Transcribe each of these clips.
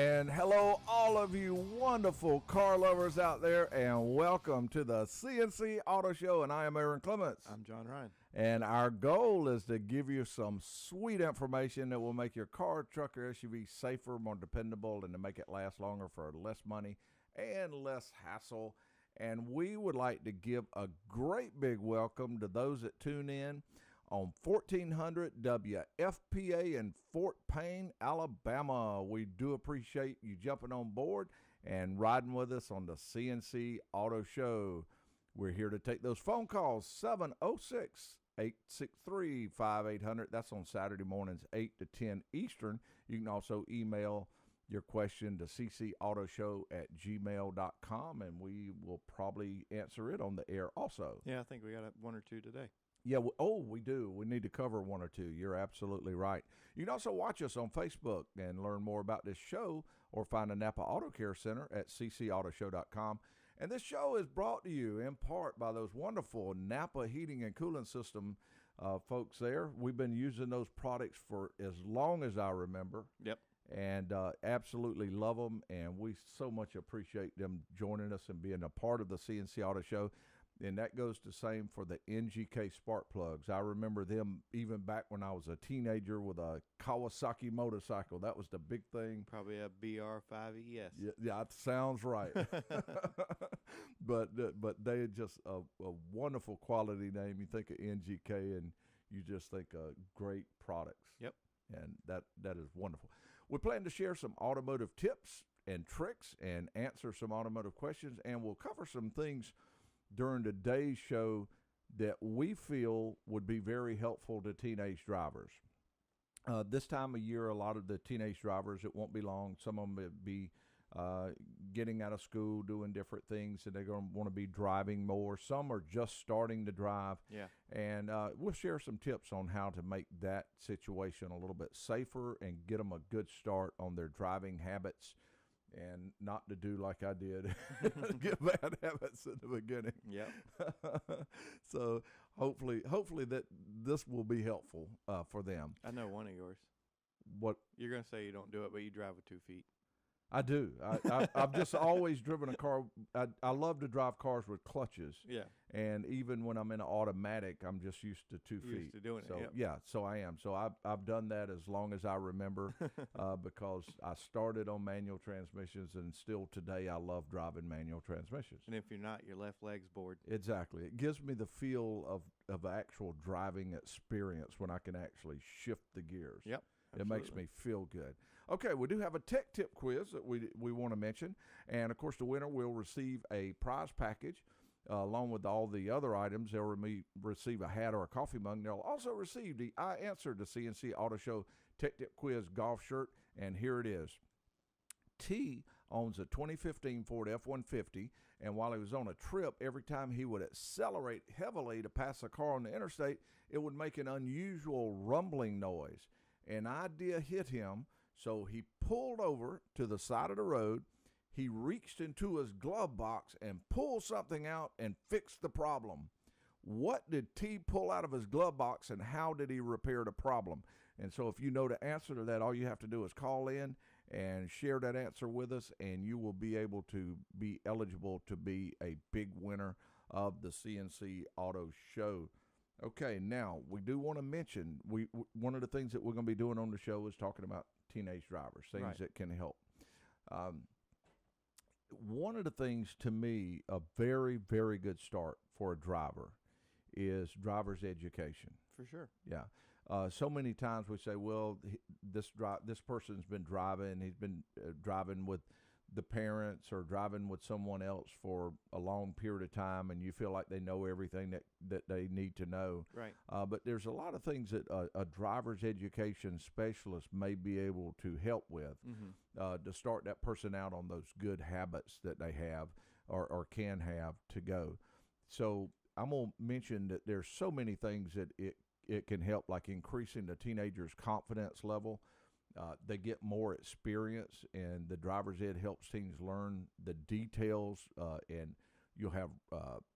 And hello, all of you wonderful car lovers out there, and welcome to the CNC Auto Show. And I am Aaron Clements. I'm John Ryan. And our goal is to give you some sweet information that will make your car, truck, or SUV safer, more dependable, and to make it last longer for less money and less hassle. And we would like to give a great big welcome to those that tune in on 1400 WFPA in Fort Payne, Alabama. We do appreciate you jumping on board and riding with us on the CNC Auto Show. We're here to take those phone calls, 706-863-5800. That's on Saturday mornings, 8 to 10 Eastern. You can also email your question to ccautoshow@gmail.com, and we will probably answer it on the air also. Yeah, I think we got one or two today. Yeah, we do. We need to cover one or two. You're absolutely right. You can also watch us on Facebook and learn more about this show, or find a Napa Auto Care Center at ccautoshow.com. And this show is brought to you in part by those wonderful Napa heating and cooling system folks there. We've been using those products for as long as I remember. Yep. And absolutely love them, and we so much appreciate them joining us and being a part of the CNC Auto Show. And that goes the same for the NGK spark plugs. I remember them even back when I was a teenager with a Kawasaki motorcycle. That was the big thing. Probably a BR5ES. Yeah, that sounds right. But they just a wonderful quality name. You think of NGK and you just think of great products. Yep. And that is wonderful. We plan to share some automotive tips and tricks and answer some automotive questions, and we'll cover some things during today's show that we feel would be very helpful to teenage drivers. This time of year, a lot of the teenage drivers, it won't be long, some of them will be getting out of school, doing different things, and they're going to want to be driving more. Some are just starting to drive. Yeah. And we'll share some tips on how to make that situation a little bit safer and get them a good start on their driving habits, and not to do like I did, get bad habits in the beginning. Yeah. So hopefully that this will be helpful for them. I know one of yours. What? You're going to say you don't do it, but you drive with 2 feet. I do. I've just always driven a car. I love to drive cars with clutches. Yeah. And even when I'm in an automatic, I'm just used to 2 feet. Used to doing so, it. Yep. Yeah. So I am. So I've done that as long as I remember, because I started on manual transmissions, and still today I love driving manual transmissions. And if you're not, your left leg's bored. Exactly. It gives me the feel of actual driving experience when I can actually shift the gears. Yep. Absolutely. It makes me feel good. Okay, we do have a tech tip quiz that we want to mention. And, of course, the winner will receive a prize package along with all the other items. They'll receive a hat or a coffee mug. They'll also receive the I Answered the CNC Auto Show Tech Tip Quiz golf shirt. And here it is. T owns a 2015 Ford F-150, and while he was on a trip, every time he would accelerate heavily to pass a car on the interstate, it would make an unusual rumbling noise. An idea hit him, so he pulled over to the side of the road. He reached into his glove box and pulled something out and fixed the problem. What did T pull out of his glove box, and how did he repair the problem? And so if you know the answer to that, all you have to do is call in and share that answer with us, and you will be able to be eligible to be a big winner of the CNC Auto Show. Okay, now we do want to mention one of the things that we're going to be doing on the show is talking about teenage drivers, things Right. that can help. One of the things, to me, a very, very good start for a driver is driver's education. For sure. Yeah. So many times we say, well, this person's been driving. He's been driving with the parents or driving with someone else for a long period of time, and you feel like they know everything that they need to know. Right. But there's a lot of things that a driver's education specialist may be able to help with to start that person out on those good habits that they have or can have to go. So I'm going to mention that there's so many things that it can help, like increasing the teenager's confidence level. They get more experience, and the driver's ed helps teens learn the details, and you'll have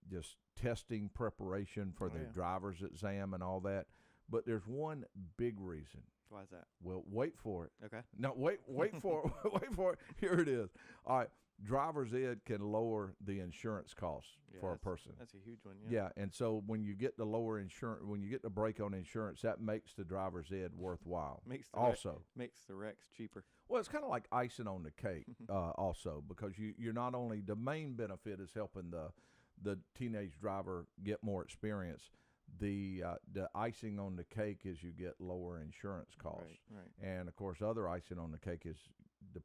just testing preparation for their driver's exam and all that. But there's one big reason, Why is that? Well, wait for it. Okay. No, wait for it. Wait for it. Here it is. All right. Driver's ed can lower the insurance costs for a person. That's a huge one. Yeah. Yeah, and so when you get the lower insurance, when you get the break on insurance, that makes the driver's ed worthwhile. Makes the wrecks cheaper. Well, it's kind of like icing on the cake, also, because you're not only, the main benefit is helping the teenage driver get more experience. The icing on the cake is you get lower insurance costs, Right. and of course, other icing on the cake is the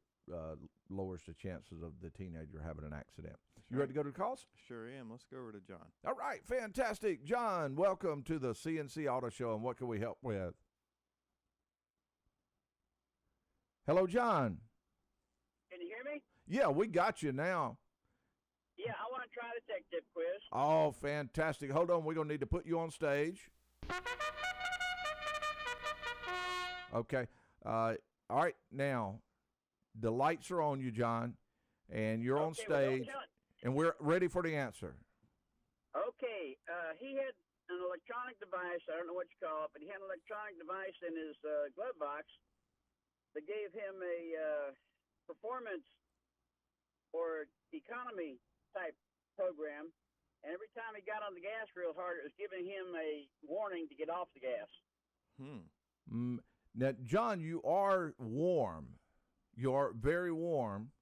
lowers the chances of the teenager having an accident. You ready to go to the calls? Sure am. Let's go over to John. All right, fantastic. John, welcome to the CNC Auto Show, and what can we help with? Hello, John. Can you hear me? Yeah, we got you now. Yeah, I want to try the tech tip quiz. Oh, fantastic. Hold on, we're going to need to put you on stage. Okay. All right, now, the lights are on you, John, and you're on stage, and we're ready for the answer. Okay, he had an electronic device, I don't know what you call it, but he had an electronic device in his glove box that gave him a performance or economy type program, and every time he got on the gas real hard, it was giving him a warning to get off the gas. Now, John, you are warm. You are very warm,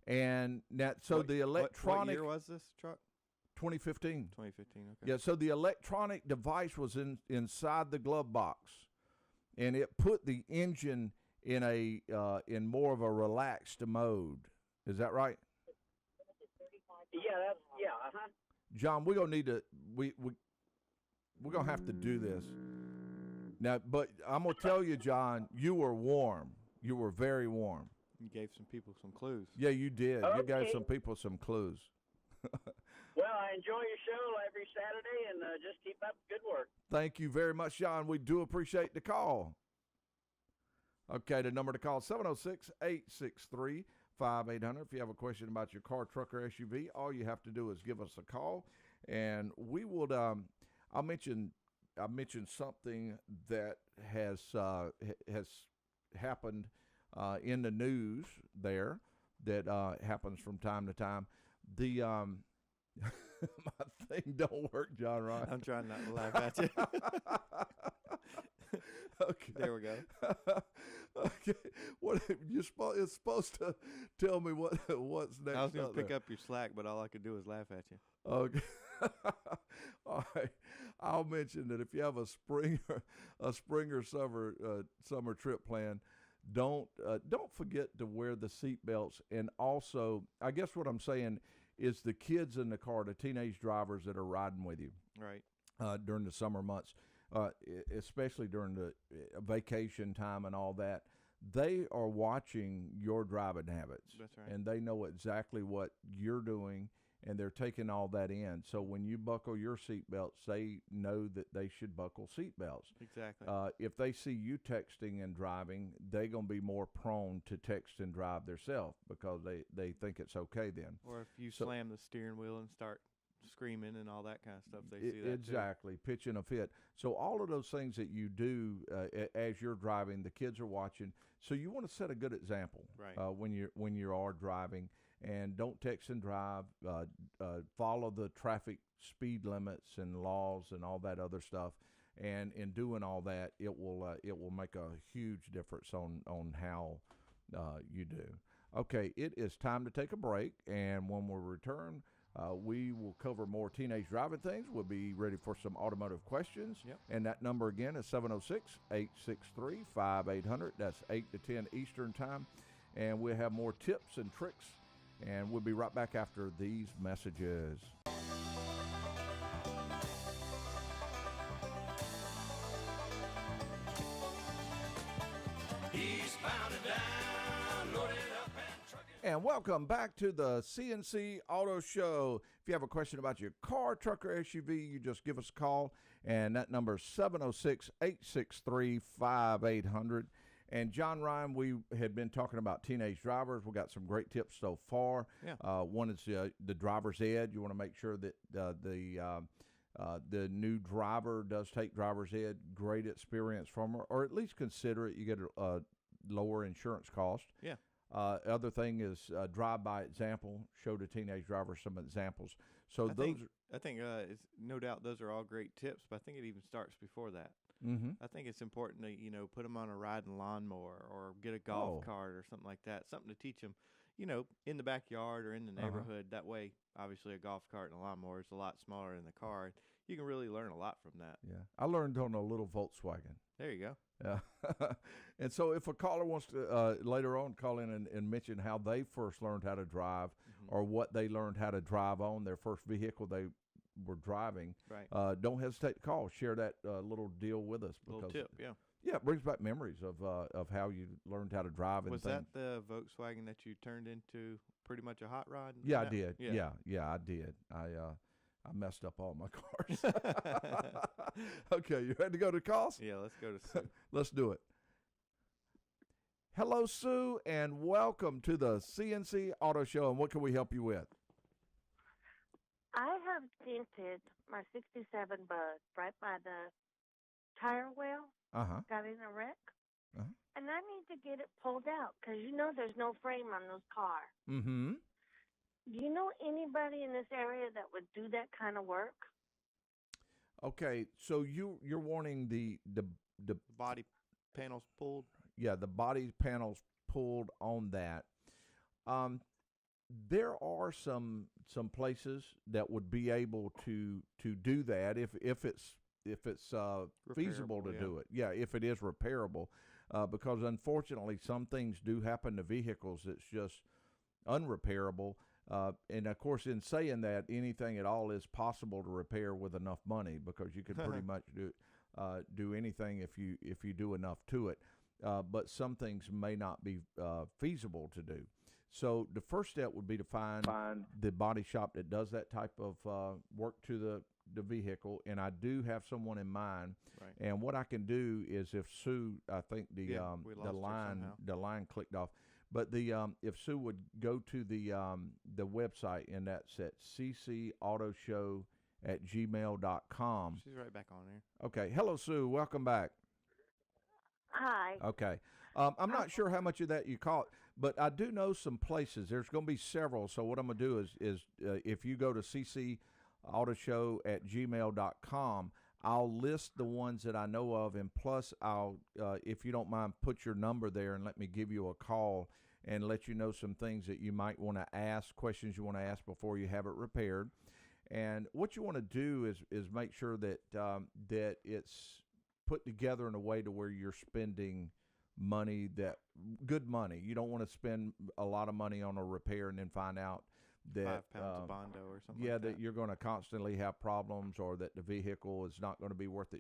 and that so the electronic. What year was this truck? 2015. 2015. Okay. Yeah, so the electronic device was inside the glove box, and it put the engine in in more of a relaxed mode. Is that right? Yeah, John, we're gonna need to we're gonna have to do this now. But I'm gonna tell you, John, you were warm. You were very warm. You gave some people some clues. Yeah, you did. Okay. You gave some people some clues. Well, I enjoy your show every Saturday, and just keep up the good work. Thank you very much, John. We do appreciate the call. Okay, the number to call, 706-863-5800. If you have a question about your car, truck, or SUV, all you have to do is give us a call, and we would. I mentioned something that has happened in the news there that happens from time to time. The my thing don't work, John. Right? I'm trying not to laugh at you. Okay. There we go. Okay. What it's supposed to tell me what's next. I was going to pick there. up your slack, but all I could do was laugh at you. Okay. All right. I'll mention that if you have a spring or summer trip plan, don't forget to wear the seat belts. And also, I guess what I'm saying is the kids in the car, the teenage drivers that are riding with you, Right. during the summer months, especially during the vacation time and all that, they are watching your driving habits. That's right. And they know exactly what you're doing, and they're taking all that in. So when you buckle your seatbelts, they know that they should buckle seatbelts. Exactly. If they see you texting and driving, they're going to be more prone to text and drive themselves because they think it's okay then. Or if you slam the steering wheel and start screaming and all that kind of stuff, they see that exactly, pitching a fit. So all of those things that you do as you're driving, the kids are watching. So you want to set a good example, Right. when you are driving, and don't text and drive. Follow the traffic speed limits and laws and all that other stuff. And in doing all that, it will make a huge difference on how you do. Okay, it is time to take a break, and when we return, we will cover more teenage driving things. We'll be ready for some automotive questions. Yep. And that number again is 706-863-5800. That's 8 to 10 Eastern time. And we'll have more tips and tricks. And we'll be right back after these messages. And welcome back to the CNC Auto Show. If you have a question about your car, truck, or SUV, you just give us a call. And that number is 706-863-5800. And John Ryan, we had been talking about teenage drivers. We got some great tips so far. Yeah. One is the driver's ed. You want to make sure that The new driver does take driver's ed. Great experience from her, or at least consider it. You get a lower insurance cost. Yeah. Other thing is drive by example. Show the teenage driver some examples. So I think it's no doubt those are all great tips, but I think it even starts before that. Mm-hmm. I think it's important to put them on a riding lawnmower or get a golf cart or something like that. Something to teach them, in the backyard or in the neighborhood. That way, obviously, a golf cart and a lawnmower is a lot smaller than the car. You can really learn a lot from that. Yeah, I learned on a little Volkswagen. There you go. Yeah. And so if a caller wants to later on call in and mention how they first learned how to drive or what they learned how to drive on their first vehicle they were driving, right. Don't hesitate to call. Share that little deal with us. Because, little tip, yeah. Yeah, it brings back memories of how you learned how to drive. Was that the Volkswagen that you turned into pretty much a hot rod? Yeah, I did. Yeah, I did. I messed up all my cars. Okay, you ready to go to calls? Yeah, let's go to Sue. Let's do it. Hello, Sue, and welcome to the CNC Auto Show. And what can we help you with? I have dented my 67 Bug right by the tire well. Got in a wreck. And I need to get it pulled out because there's no frame on those cars. Mm-hmm. Do you know anybody in this area that would do that kind of work? Okay, so you're wanting the body panels pulled? Yeah, the body panels pulled on that. There are some places that would be able to do that if it's feasible to do it. Yeah, if it is repairable, because unfortunately some things do happen to vehicles that's just unrepairable. And of course, in saying that, anything at all is possible to repair with enough money, because you can pretty much do anything if you do enough to it. But some things may not be feasible to do. So the first step would be to find the body shop that does that type of work to the vehicle. And I do have someone in mind. Right. And what I can do is, if Sue, I think the line clicked off. But if Sue would go to the website, and that's at ccautoshow@gmail.com. She's right back on here. Okay. Hello, Sue. Welcome back. Hi. Okay. I'm not sure how much of that you caught, but I do know some places. There's going to be several. So what I'm going to do is if you go to ccautoshow@gmail.com, I'll list the ones that I know of, and plus I'll, if you don't mind, put your number there and let me give you a call and let you know some things that you might want to ask, questions you want to ask before you have it repaired. And what you want to do is make sure that that it's put together in a way to where you're spending money, good money. You don't want to spend a lot of money on a repair and then find out that 5 pounds of Bondo or something. Yeah, like that you're going to constantly have problems, or that the vehicle is not going to be worth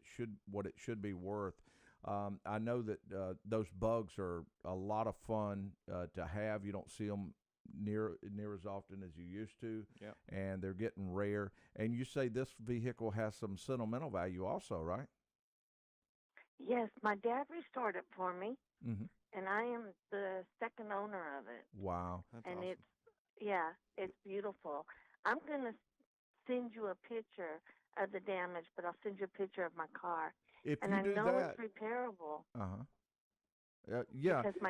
what it should be worth. I know that those bugs are a lot of fun to have. You don't see them near as often as you used to. Yeah. And they're getting rare. And you say this vehicle has some sentimental value also, right? Yes, my dad restored it for me, Mm-hmm. and I am the second owner of it. Wow. That's And awesome. it's beautiful. I'm going to send you a picture of the damage, but I'll send you a picture of my car. If And you I do know that, it's repairable. Yeah. Because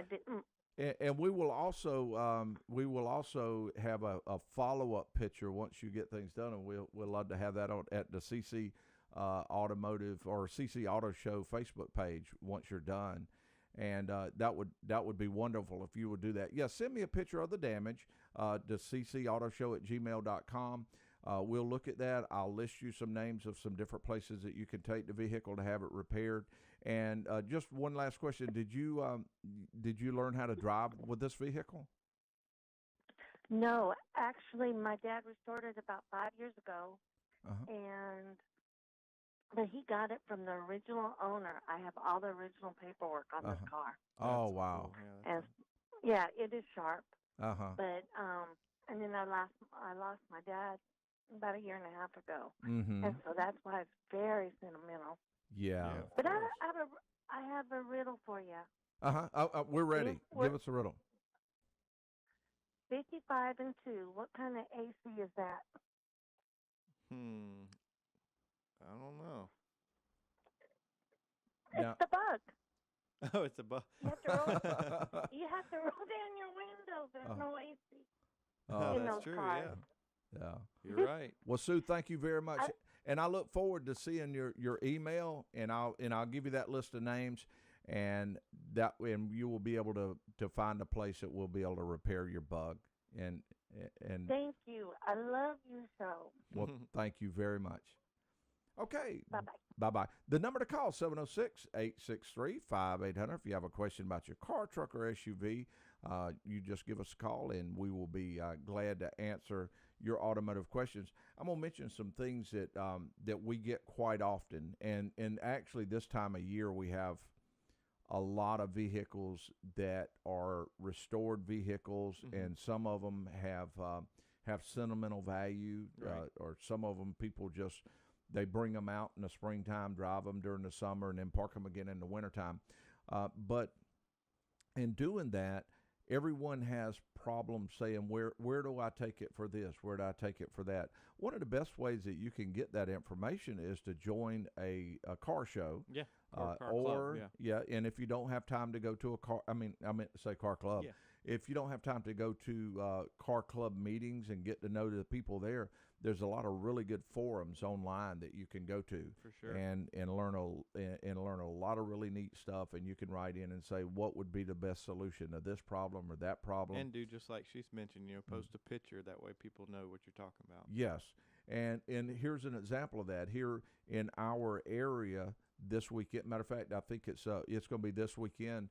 And we will also have a follow-up picture once you get things done, and we'll love to have that at the CC Automotive or CC Auto Show Facebook page once you're done. And that would be wonderful if you would do that. Yeah, send me a picture of the damage to ccautoshow@gmail.com. We'll look at that. I'll list you some names of some different places that you can take the vehicle to have it repaired. And just one last question: Did you learn how to drive with this vehicle? No, actually, my dad restored it about 5 years ago, but he got it from the original owner. I have all the original paperwork on this car. Oh, That's wow! cool. Yeah, And yeah, it is sharp. But And then I lost my dad about a year and a half ago, mm-hmm. and so that's why it's very sentimental. Yeah. Yeah. But I have a riddle for you. We're ready. Give us a riddle. 55 and 2. What kind of AC is that? I don't know. It's the bug. Oh, it's a bug. You have to roll down your windows. There's no AC. Oh, in that's those true. cars. Yeah. You're right. Well, Sue, thank you very much. And I look forward to seeing your email, and I'll give you that list of names, and you will be able to find a place that will be able to repair your bug. And thank you. I love you so. Well, thank you very much. Okay. Bye-bye. Bye-bye. The number to call, 706-863-5800. If you have a question about your car, truck, or SUV, you just give us a call, and we will be glad to answer your automotive questions. I'm going to mention some things that we get quite often. And actually, this time of year, we have a lot of vehicles that are restored vehicles, and some of them have sentimental value, or some of them people just – they bring them out in the springtime, drive them during the summer, and then park them again in the wintertime. But in doing that, everyone has problems saying, where do I take it for this? Where do I take it for that? One of the best ways that you can get that information is to join a car show. Yeah. Or car club, and if you don't have time to go to a car, I meant to say car club. Yeah. If you don't have time to go to car club meetings and get to know the people there's a lot of really good forums online that you can go to. For sure. And learn a lot of really neat stuff, and you can write in and say what would be the best solution to this problem or that problem. And do just like she's mentioned, post a picture, that way people know what you're talking about. Yes. And here's an example of that. Here in our area this weekend, matter of fact, I think it's going to be this weekend,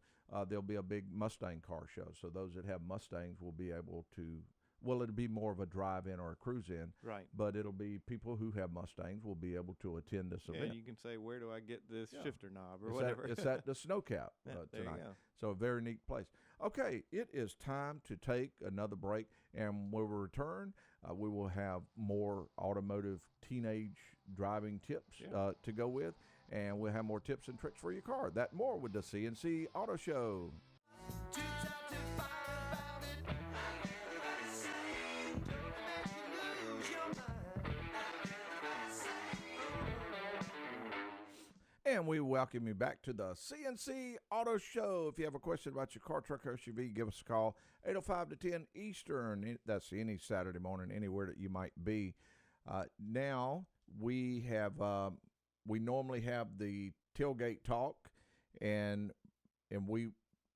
there'll be a big Mustang car show. So those that have Mustangs will be able to, well, it'll be more of a drive-in or a cruise-in. Right. But it'll be people who have Mustangs will be able to attend this event. Yeah, you can say, where do I get this shifter knob or whatever. It's at the Snowcap there tonight. You go. So a very neat place. Okay, it is time to take another break. And when we return, we will have more automotive teenage driving tips to go with. And we'll have more tips and tricks for your car. That more with the CNC Auto Show. And we welcome you back to the CNC Auto Show. If you have a question about your car, truck, or SUV, give us a call, 8:05 to 10 Eastern. That's any Saturday morning, anywhere that you might be. Now we have we normally have the tailgate talk, and we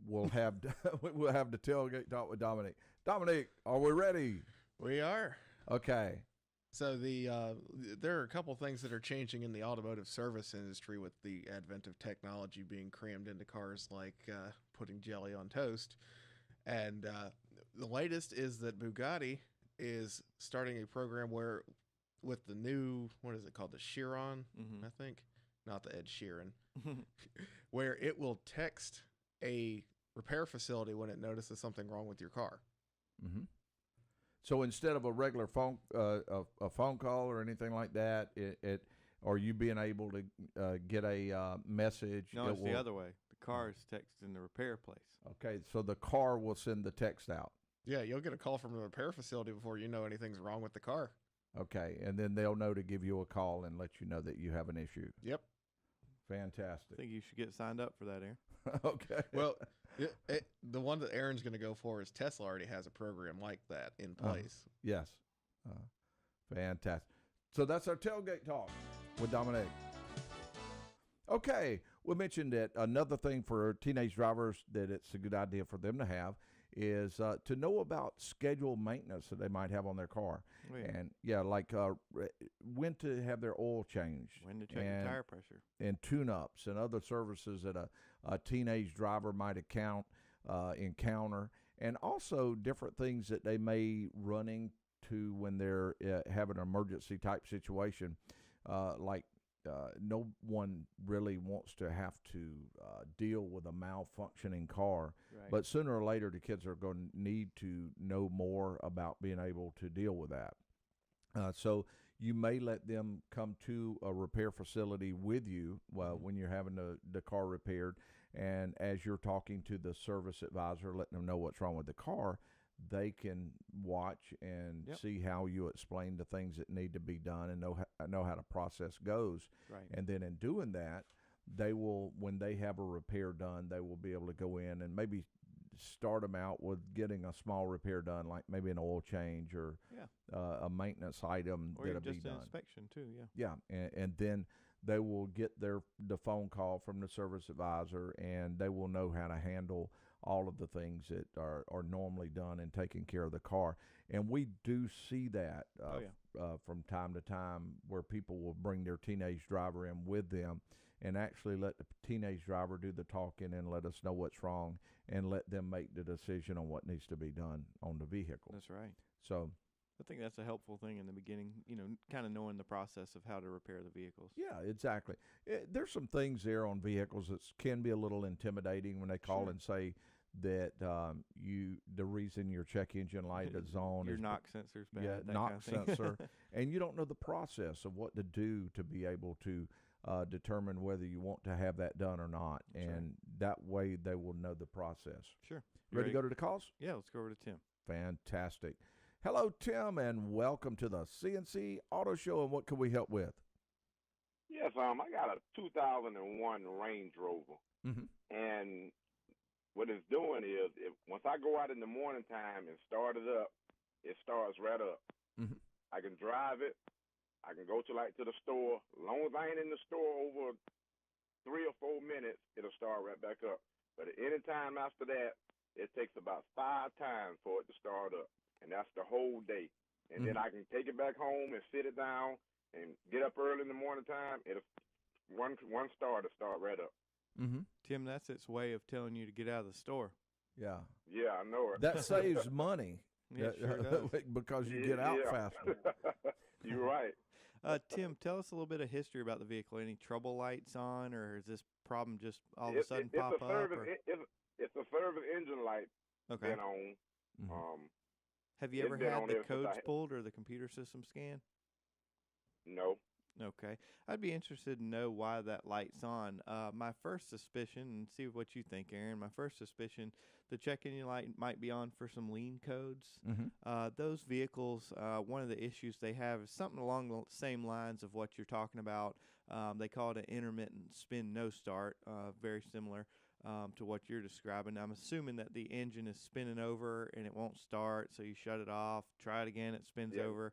will have we'll have the tailgate talk with Dominic. Dominic, are we ready? We are. Okay. So there are a couple things that are changing in the automotive service industry with the advent of technology being crammed into cars, like putting jelly on toast. And the latest is that Bugatti is starting a program where, with the new, what is it called, the Chiron, I think, not the Ed Sheeran, where it will text a repair facility when it notices something wrong with your car. Mm-hmm. So instead of a regular phone call or anything like that, or you being able to get a message. No, it's the other way. The car is texting the repair place. Okay, so the car will send the text out. Yeah, you'll get a call from the repair facility before you know anything's wrong with the car. Okay, and then they'll know to give you a call and let you know that you have an issue. Yep. Fantastic. I think you should get signed up for that, Aaron. Okay. Well, the one that Aaron's going to go for is Tesla already has a program like that in place. Yes. Fantastic. So that's our tailgate talk with Dominic. Okay. We mentioned that another thing for teenage drivers that it's a good idea for them to have is to know about scheduled maintenance that they might have on their car. Oh, yeah. And like when to have their oil changed. When to check the tire pressure. And tune-ups and other services that a teenage driver might encounter. And also different things that they may run into when they're having an emergency type situation. No one really wants to have to deal with a malfunctioning car. Right. But sooner or later, the kids are going to need to know more about being able to deal with that. So you may let them come to a repair facility with you when you're having the car repaired. And as you're talking to the service advisor, letting them know what's wrong with the car, they can watch and see how you explain the things that need to be done and know how the process goes. Right. And then in doing that, they will, when they have a repair done, they will be able to go in and maybe start them out with getting a small repair done, like maybe an oil change or a maintenance item or that'll be just done. an inspection too. Yeah, and then they will get the phone call from the service advisor, and they will know how to handle all of the things that are normally done in taking care of the car. And we do see that from time to time, where people will bring their teenage driver in with them and actually let the teenage driver do the talking and let us know what's wrong and let them make the decision on what needs to be done on the vehicle. That's right. So I think that's a helpful thing in the beginning, kind of knowing the process of how to repair the vehicles. Yeah, exactly. There's some things there on vehicles that can be a little intimidating when they call and say that the reason your check engine light is on your is knock sensor's bad. Yeah, that knock kind of thing. sensor, and you don't know the process of what to do to be able to determine whether you want to have that done or not, and that way they will know the process. Sure. Ready to go to the calls? Yeah, let's go over to Tim. Fantastic. Hello, Tim, and welcome to the CNC Auto Show. And what can we help with? Yes, I got a 2001 Range Rover, and what it's doing is, once I go out in the morning time and start it up, it starts right up. I can drive it. I can go to the store. As long as I ain't in the store over 3 or 4 minutes, it'll start right back up. But at any time after that, it takes about 5 times for it to start up, and that's the whole day. And then I can take it back home and sit it down and get up early in the morning time. It'll one start to start right up. Tim, that's its way of telling you to get out of the store. Yeah. Yeah, I know it. That saves money. Yeah, it sure does. Because you get out faster. You're right. Tim, tell us a little bit of history about the vehicle. Any trouble lights on, or is this problem just all of a sudden pop up? It's a service engine light been on. Have you ever had the codes pulled or the computer system scanned? No. Okay. I'd be interested to know why that light's on. My first suspicion, and see what you think, Aaron, my first suspicion, the check engine light might be on for some lean codes. Those vehicles, one of the issues they have is something along the same lines of what you're talking about. They call it an intermittent spin no start, very similar to what you're describing. I'm assuming that the engine is spinning over and it won't start, so you shut it off, try it again, it spins over,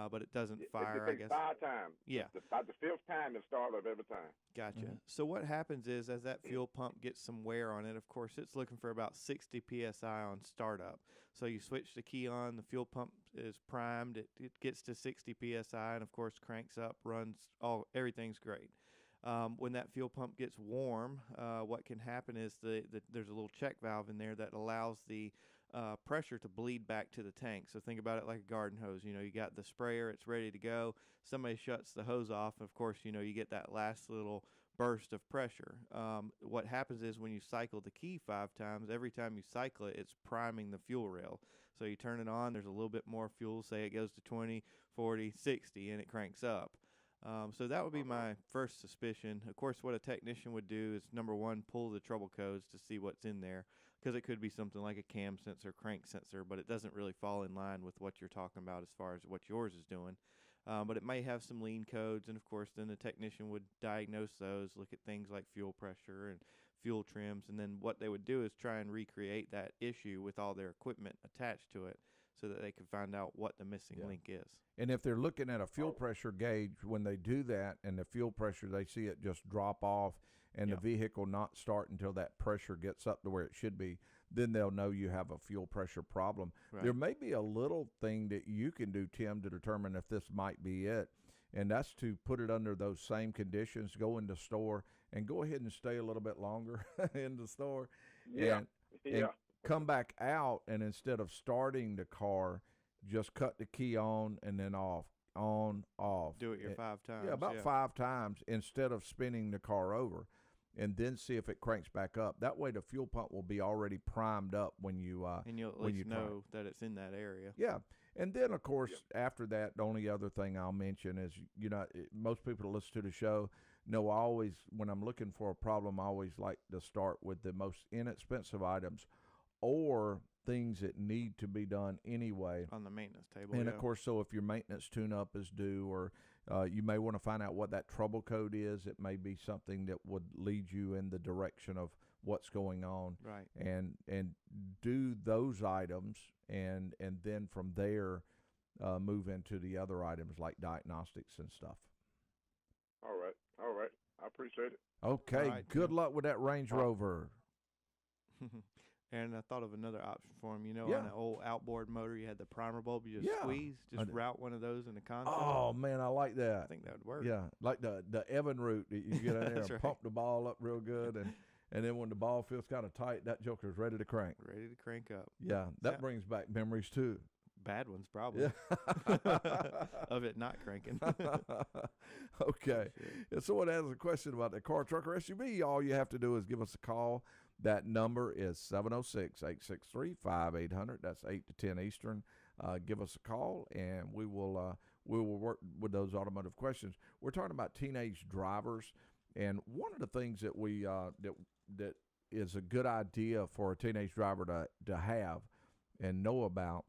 but it doesn't fire, I guess. 5 times. Yeah. About the 5th time it starts up every time. Gotcha. So what happens is, as that fuel pump gets some wear on it, of course, it's looking for about 60 PSI on startup. So you switch the key on, the fuel pump is primed, it gets to 60 PSI, and of course cranks up, runs, everything's great. When that fuel pump gets warm, what can happen is there's a little check valve in there that allows the pressure to bleed back to the tank. So think about it like a garden hose. You got the sprayer, it's ready to go. Somebody shuts the hose off, and of course, you get that last little burst of pressure. What happens is when you cycle the key 5 times, every time you cycle it, it's priming the fuel rail. So you turn it on, there's a little bit more fuel, say it goes to 20, 40, 60, and it cranks up. So that would be my first suspicion. Of course, what a technician would do is, number one, pull the trouble codes to see what's in there, because it could be something like a cam sensor, crank sensor, but it doesn't really fall in line with what you're talking about as far as what yours is doing. But it may have some lean codes, and of course, then the technician would diagnose those, look at things like fuel pressure and fuel trims, and then what they would do is try and recreate that issue with all their equipment attached to it, so that they can find out what the missing link is. And if they're looking at a fuel pressure gauge, when they do that and the fuel pressure, they see it just drop off and the vehicle not start until that pressure gets up to where it should be, then they'll know you have a fuel pressure problem. Right. There may be a little thing that you can do, Tim, to determine if this might be it, and that's to put it under those same conditions, go in the store, and go ahead and stay a little bit longer in the store. And come back out, and instead of starting the car, just cut the key on and then off, on, off. Do it 5 times. Yeah, about 5 times instead of spinning the car over, and then see if it cranks back up. That way the fuel pump will be already primed up when you and you'll at least know that it's in that area. Yeah. And then, of course, after that, the only other thing I'll mention is, most people that listen to the show know I always, when I'm looking for a problem, I always like to start with the most inexpensive items, or things that need to be done anyway on the maintenance table. And of course, so if your maintenance tune-up is due, or you may want to find out what that trouble code is, it may be something that would lead you in the direction of what's going on. Right. And do those items, and then from there move into the other items like diagnostics and stuff. All right. I appreciate it. Okay. Right, good luck with that Range Rover. And I thought of another option for him. You know, Yeah. on the old outboard motor, you had the primer bulb. You just Yeah. squeeze, just route one of those in the console. Oh man, I like that. I think that would work. Yeah, like the Evan route that you get in there That's and right. pump the ball up real good, and then when the ball feels kind of tight, that joker's ready to crank. Ready to crank up. Yeah, that Yeah. brings back memories too. Bad ones, probably. Yeah. Of it not cranking. Okay. Sure. If someone has a question about the car, truck, or SUV, all you have to do is give us a call. That number is 706-863-5800. That's 8 to 10 Eastern. Give us a call, and we will work with those automotive questions. We're talking about teenage drivers, and one of the things that we that is a good idea for a teenage driver to have and know about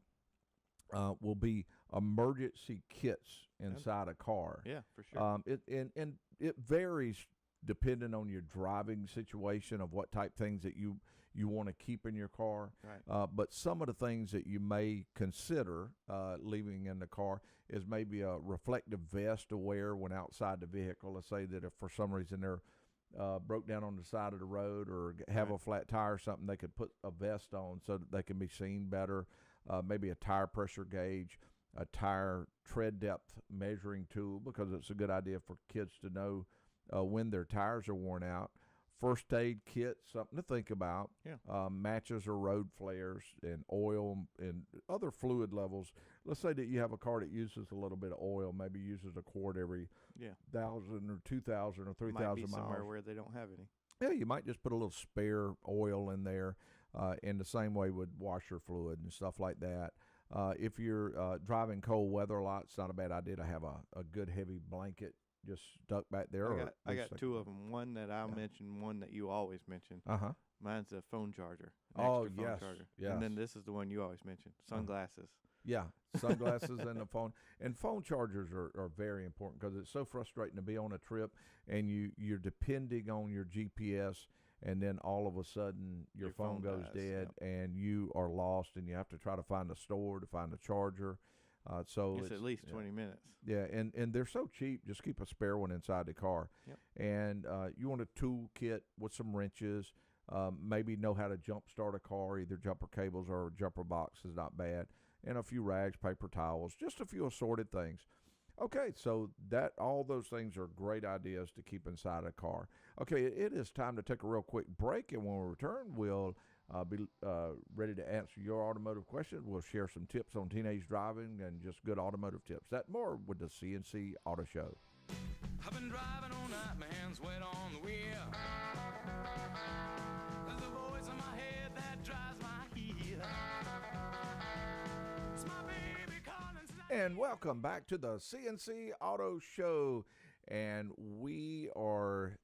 will be emergency kits inside a car. Yeah, for sure. It varies depending on your driving situation of what type things that you want to keep in your car. Right. But some of the things that you may consider leaving in the car is maybe a reflective vest to wear when outside the vehicle. Let's say that if for some reason they're broke down on the side of the road or have a flat tire or something, they could put a vest on so that they can be seen better. Maybe a tire pressure gauge, a tire tread depth measuring tool, because it's a good idea for kids to know when their tires are worn out. First aid kit, something to think about. Yeah. Matches or road flares, and oil and other fluid levels. Let's say that you have a car that uses a little bit of oil, maybe uses a quart every 1,000 or 2,000 or 3,000 miles. Might be somewhere where they don't have any. Yeah, you might just put a little spare oil in there. In the same way with washer fluid and stuff like that. If you're driving cold weather a lot, it's not a bad idea to have a good heavy blanket just stuck back there. I got two of them. One that I'll mention, one that you always mention. Mine's a phone charger. Phone charger. Yes. And then this is the one you always mention, sunglasses. Yeah, sunglasses and the phone. And phone chargers are very important because it's so frustrating to be on a trip and you're depending on your GPS, and then all of a sudden your phone goes dead and you are lost, and you have to try to find a store to find a charger. So it's at least 20 minutes. Yeah, and they're so cheap. Just keep a spare one inside the car. Yep. And you want a tool kit with some wrenches. Maybe know how to jump start a car. Either jumper cables or a jumper box is not bad. And a few rags, paper towels, just a few assorted things. Okay, so all those things are great ideas to keep inside a car. Okay, it is time to take a real quick break, and when we return, we'll be ready to answer your automotive questions. We'll share some tips on teenage driving and just good automotive tips. That more with the CNC Auto Show. I've been driving all night, my hands wet on the wheel. There's a voice in my head that drives my heel. It's my baby calling. And welcome back to the CNC Auto Show. And we are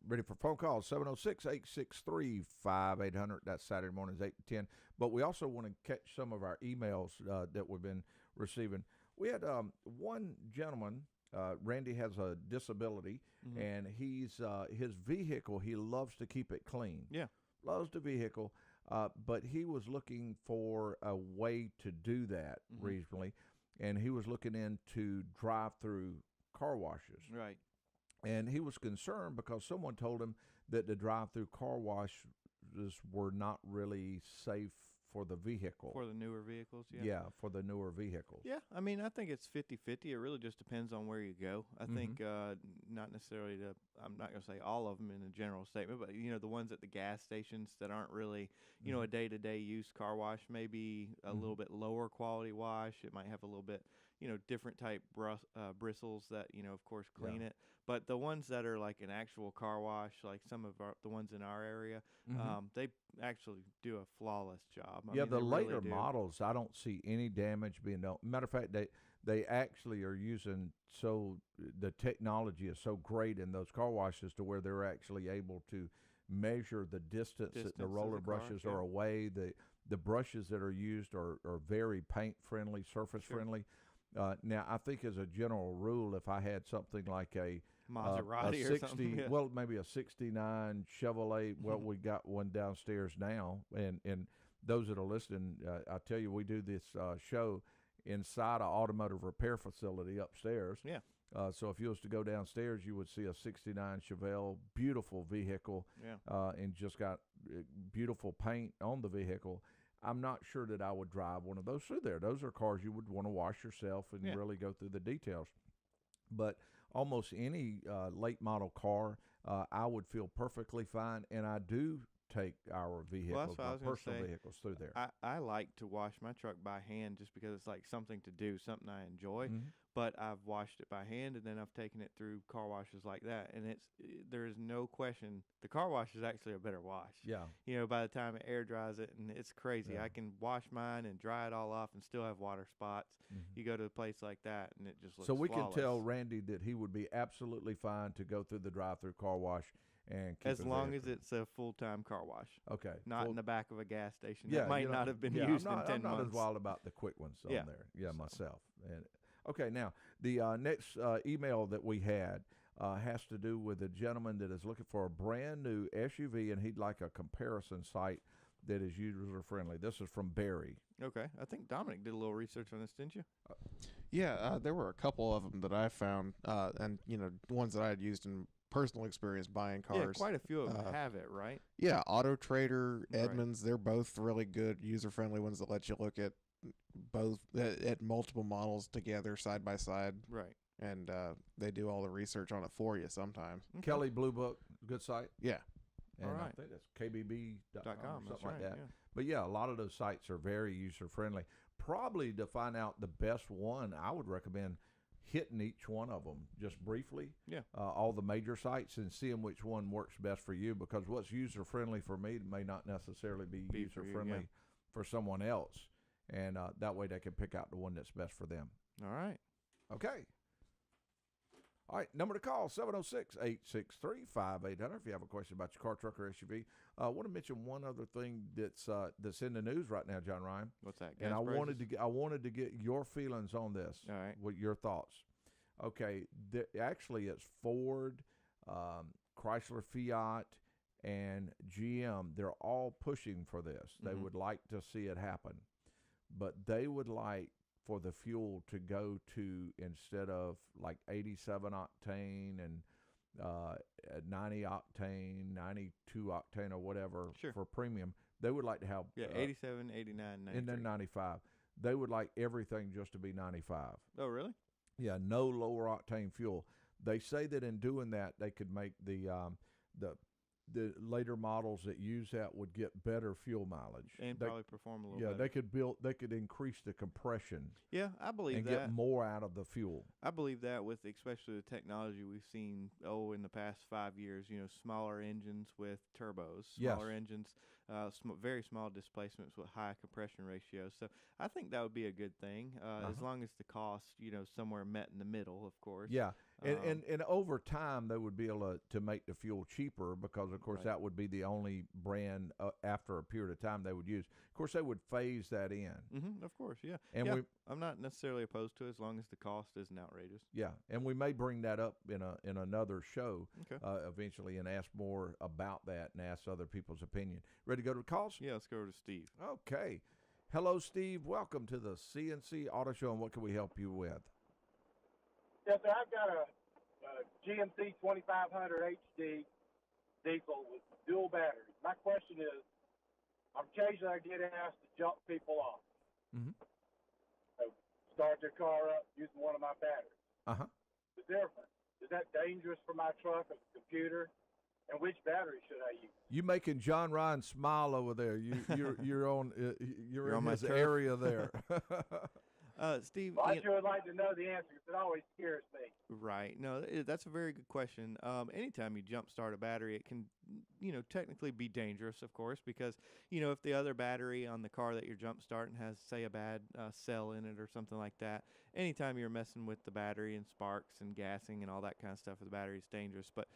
ready for phone calls, 706-863-5800. That's Saturday mornings, 8 to 10. But we also want to catch some of our emails that we've been receiving. We had one gentleman, Randy has a disability, and he's his vehicle, he loves to keep it clean. Yeah. Loves the vehicle, but he was looking for a way to do that reasonably, and he was looking into drive-through car washes. Right. And he was concerned because someone told him that the drive-through car washes were not really safe for the vehicle. For the newer vehicles, yeah. Yeah, for the newer vehicles. Yeah, I mean, I think it's 50-50. It really just depends on where you go. I think not necessarily I'm not going to say all of them in a general statement, but, the ones at the gas stations that aren't really, a day-to-day use car wash, maybe a little bit lower quality wash. It might have a little bit, different type bristles that, of course, clean it. But the ones that are like an actual car wash, like some of the ones in our area, they actually do a flawless job. I mean, the later really models, I don't see any damage being done. Matter of fact, they actually are using, so the technology is so great in those car washes to where they're actually able to measure the distance that the roller brushes are away. The brushes that are used are very paint friendly, surface friendly. Now, I think as a general rule, if I had something like a Maserati a or 60, something, well, maybe a 69 Chevrolet. Well, we got one downstairs now, and those that are listening, I tell you, we do this show inside an automotive repair facility upstairs. Yeah. So if you was to go downstairs, you would see a 69 Chevelle, beautiful vehicle, and just got beautiful paint on the vehicle. I'm not sure that I would drive one of those through there. Those are cars you would want to wash yourself and really go through the details. But almost any late model car, I would feel perfectly fine, and I do take our vehicles, my personal vehicles, through there. I like to wash my truck by hand just because it's like something to do, something I enjoy. Mm-hmm. But I've washed it by hand, and then I've taken it through car washes like that, and there is no question the car wash is actually a better wash. Yeah. By the time it air dries it, and it's crazy. I can wash mine and dry it all off and still have water spots. You go to a place like that, and it just looks so we flawless. can tell Randy that he would be absolutely fine to go through the drive-through car wash. And as long as it's a full-time car wash. Okay. Not in the back of a gas station. Yeah, that might not have been used in 10 months. I'm not as wild about the quick ones on there. Yeah, myself. And okay, now, the next email that we had has to do with a gentleman that is looking for a brand new SUV, and he'd like a comparison site that is user-friendly. This is from Barry. Okay. I think Dominic did a little research on this, didn't you? Yeah, there were a couple of them that I found, and, ones that I had used in personal experience buying cars. Yeah, quite a few of them have it, right? Yeah, Auto Trader, Edmunds, they're both really good user-friendly ones that let you look at both at multiple models together side by side. Right. And they do all the research on it for you sometimes. Okay. Kelly Blue Book, good site. Yeah. And I think that's kbb.com or something like that. Yeah. But yeah, a lot of those sites are very user-friendly. Probably to find out the best one, I would recommend hitting each one of them just briefly, all the major sites, and seeing which one works best for you, because what's user-friendly for me may not necessarily be user-friendly for someone else, and that way they can pick out the one that's best for them. All right. Okay. All right, number to call, 706-863-5800 if you have a question about your car, truck, or SUV. I want to mention one other thing that's in the news right now, John Ryan. What's that? And I wanted to get your feelings on this. All right. With your thoughts. Okay, actually it's Ford, Chrysler, Fiat, and GM. They're all pushing for this. They would like to see it happen, but they would like for the fuel to go to, instead of like 87 octane and 90 octane, 92 octane or whatever for premium, they would like to have 87, 89, 93. And then 95. They would like everything just to be 95. Oh, really? Yeah, no lower octane fuel. They say that in doing that, they could make the later models that use that would get better fuel mileage and probably perform a little better. Yeah, they could increase the compression. Yeah, I believe and that. And get more out of the fuel. I believe that, with especially the technology we've seen in the past 5 years, smaller engines with turbos, smaller engines, very small displacements with high compression ratios. So I think that would be a good thing, as long as the cost, somewhere met in the middle, of course. Yeah. And over time, they would be able to make the fuel cheaper, because, of course, that would be the only brand after a period of time they would use. Of course, they would phase that in. Mm-hmm, of course, yeah. And I'm not necessarily opposed to it, as long as the cost isn't outrageous. Yeah, and we may bring that up in another show eventually, and ask more about that and ask other people's opinion. Ready to go to the calls? Yeah, let's go to Steve. Okay. Hello, Steve. Welcome to the CNC Auto Show, and what can we help you with? Yes, sir. I've got a GMC 2500 HD diesel with dual batteries. My question is, occasionally I get asked to jump people off. Mm-hmm. So start their car up using one of my batteries. Uh-huh. The difference, is that dangerous for my truck or the computer? And which battery should I use? You making John Ryan smile over there. You're on in his area there. Steve, well, I sure would like to know the answer, because it always scares me. Right. No, that's a very good question. Anytime you jump start a battery, it can, technically be dangerous, of course, because, if the other battery on the car that you're jump starting has, say, a bad cell in it or something like that, anytime you're messing with the battery and sparks and gassing and all that kind of stuff with the battery, it's dangerous. But,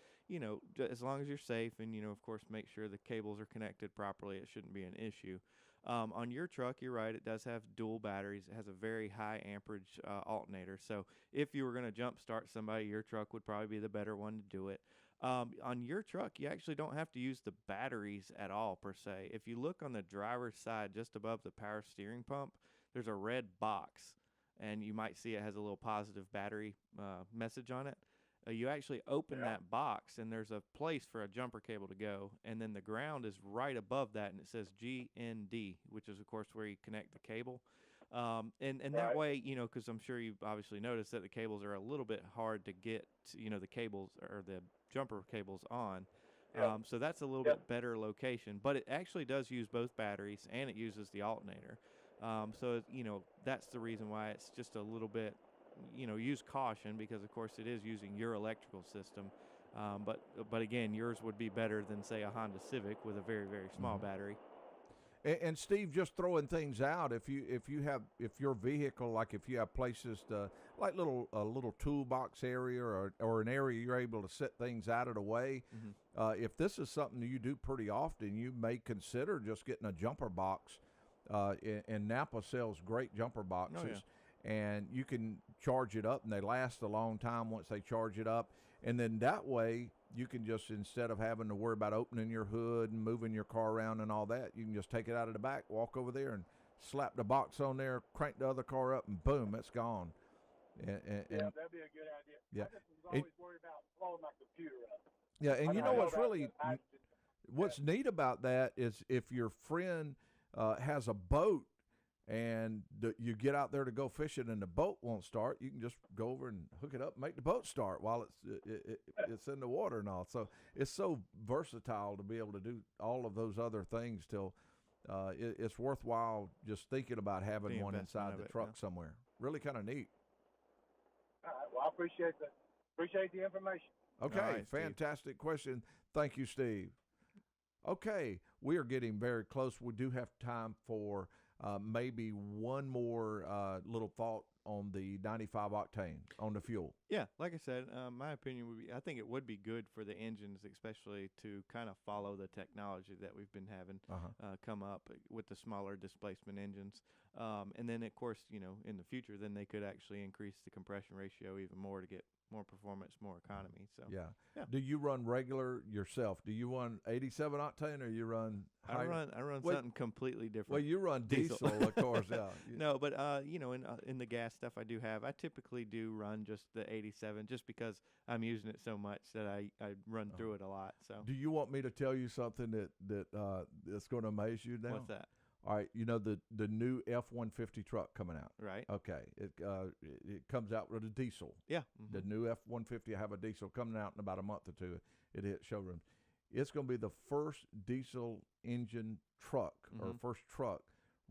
as long as you're safe and, of course, make sure the cables are connected properly, it shouldn't be an issue. On your truck, you're right, it does have dual batteries. It has a very high amperage alternator. So if you were going to jump start somebody, your truck would probably be the better one to do it. On your truck, you actually don't have to use the batteries at all, per se. If you look on the driver's side, just above the power steering pump, there's a red box, and you might see it has a little positive battery message on it. You actually open that box, and there's a place for a jumper cable to go, and then the ground is right above that, and it says GND, which is, of course, where you connect the cable. And that way, because I'm sure you've obviously noticed that the cables are a little bit hard to get, the cables or the jumper cables on. So that's a little bit better location. But it actually does use both batteries, and it uses the alternator. So, that's the reason why it's just a little bit, use caution because, of course, it is using your electrical system. But again, yours would be better than, say, a Honda Civic with a very, very small battery. And Steve, just throwing things out, if your vehicle, like if you have places to, like a little toolbox area or an area you're able to set things out of the way, if this is something you do pretty often, you may consider just getting a jumper box. And Napa sells great jumper boxes, and you can charge it up, and they last a long time once they charge it up. And then that way, you can just, instead of having to worry about opening your hood and moving your car around and all that, you can just take it out of the back, walk over there, and slap the box on there, crank the other car up, and boom, it's gone. And that'd be a good idea. Yeah. I just was always worried about blowing my computer up. Yeah, and what's neat about that is if your friend has a boat and you get out there to go fishing and the boat won't start, you can just go over and hook it up and make the boat start while it's in the water and all. So it's so versatile to be able to do all of those other things till it's worthwhile just thinking about having one inside the truck somewhere. Really kind of neat. All right, well, I appreciate the information. Okay, right, fantastic question. Thank you, Steve. Okay, we are getting very close. We do have time for maybe one more little thought on the 95 octane, on the fuel. Yeah, like I said, my opinion would be, I think it would be good for the engines, especially to kind of follow the technology that we've been having come up with the smaller displacement engines. And then, of course, in the future, then they could actually increase the compression ratio even more to get more performance, more economy. So yeah. Do you run regular yourself? Do you run 87 octane or you run higher? I run something completely different. Well, you run diesel, of course. Yeah. No, but in the gas stuff I do have, I typically do run just the 87, just because I'm using it so much that I run through it a lot. So do you want me to tell you something that's going to amaze you now? What's that? All right, the new F-150 truck coming out. Right. Okay. It comes out with a diesel. Yeah. The new F-150 have a diesel coming out in about a month or two. It hits showrooms. It's going to be the first diesel engine truck or first truck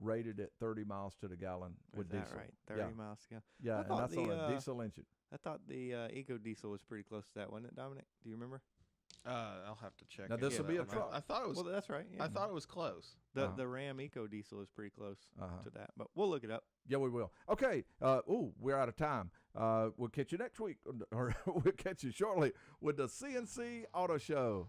rated at 30 miles to the gallon with diesel. Is that right? 30 miles to the gallon. Yeah, and that's on a diesel engine. I thought the Eco Diesel was pretty close to that, wasn't it, Dominic? Do you remember? I'll have to check. Now this will be a truck. I thought it was. Well, that's right. Yeah. I thought it was close. The Ram Eco Diesel is pretty close to that, but we'll look it up. Yeah, we will. Okay. We're out of time. We'll catch you next week, or we'll catch you shortly with the CNC Auto Show.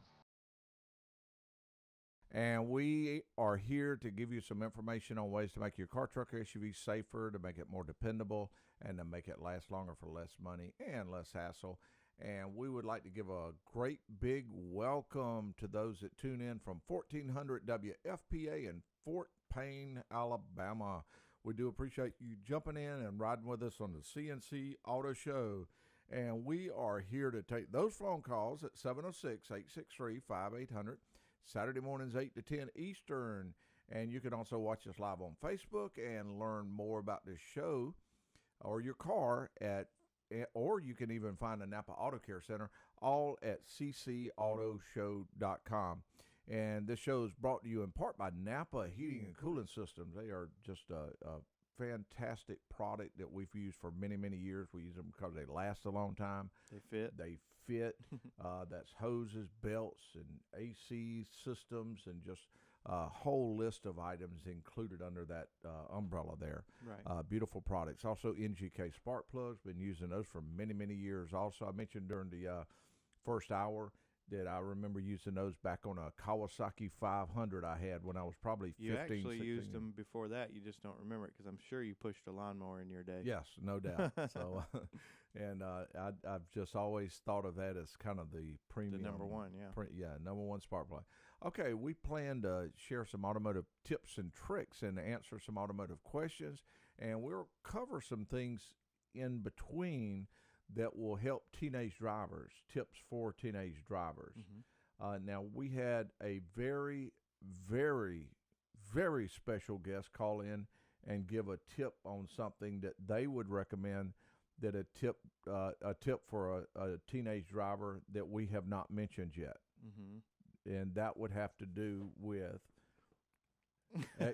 And we are here to give you some information on ways to make your car, truck, or SUV safer, to make it more dependable, and to make it last longer for less money and less hassle. And we would like to give a great big welcome to those that tune in from 1400 WFPA in Fort Payne, Alabama. We do appreciate you jumping in and riding with us on the CNC Auto Show. And we are here to take those phone calls at 706-863-5800, Saturday mornings 8 to 10 Eastern. And you can also watch us live on Facebook and learn more about this show or your car or you can even find a Napa Auto Care Center, all at ccautoshow.com. And this show is brought to you in part by Napa Heating and Cooling Systems. They are just a fantastic product that we've used for many, many years. We use them because they last a long time. They fit. That's hoses, belts, and AC systems, and just a whole list of items included under that umbrella there. Right. Beautiful products. Also, NGK spark plugs. Been using those for many, many years. Also, I mentioned during the first hour did. I remember using those back on a Kawasaki 500 I had when I was probably 15, You actually 16. used them before that. You just don't remember it because I'm sure you pushed a lawnmower in your day. Yes, no doubt. So, and I've just always thought of that as kind of the premium. The number one, yeah. Number one spark plug. Okay, we plan to share some automotive tips and tricks and answer some automotive questions, and we'll cover some things in between that will help teenage drivers, tips for teenage drivers. Now, we had a very, very, very special guest call in and give a tip on something that they would recommend, that a tip for a teenage driver that we have not mentioned yet. And that would have to do with I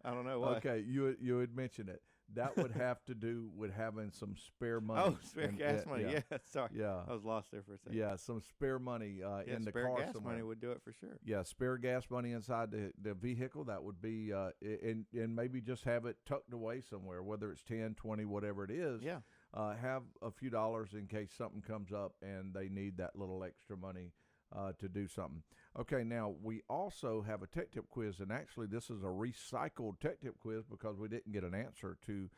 don't know why. Okay, you had mentioned it. That would have to do with having some spare money. Oh, spare gas money. Yeah, sorry. Yeah, I was lost there for a second. Yeah, some spare money in the car. Spare gas somewhere. money would do it for sure. Yeah, spare gas money inside the vehicle. That would be, and maybe just have it tucked away somewhere, whether it's 10, 20, whatever it is. Yeah. Have a few dollars in case something comes up and they need that little extra money to do something. Okay, now we also have a tech tip quiz, and actually this is a recycled tech tip quiz because we didn't get an answer to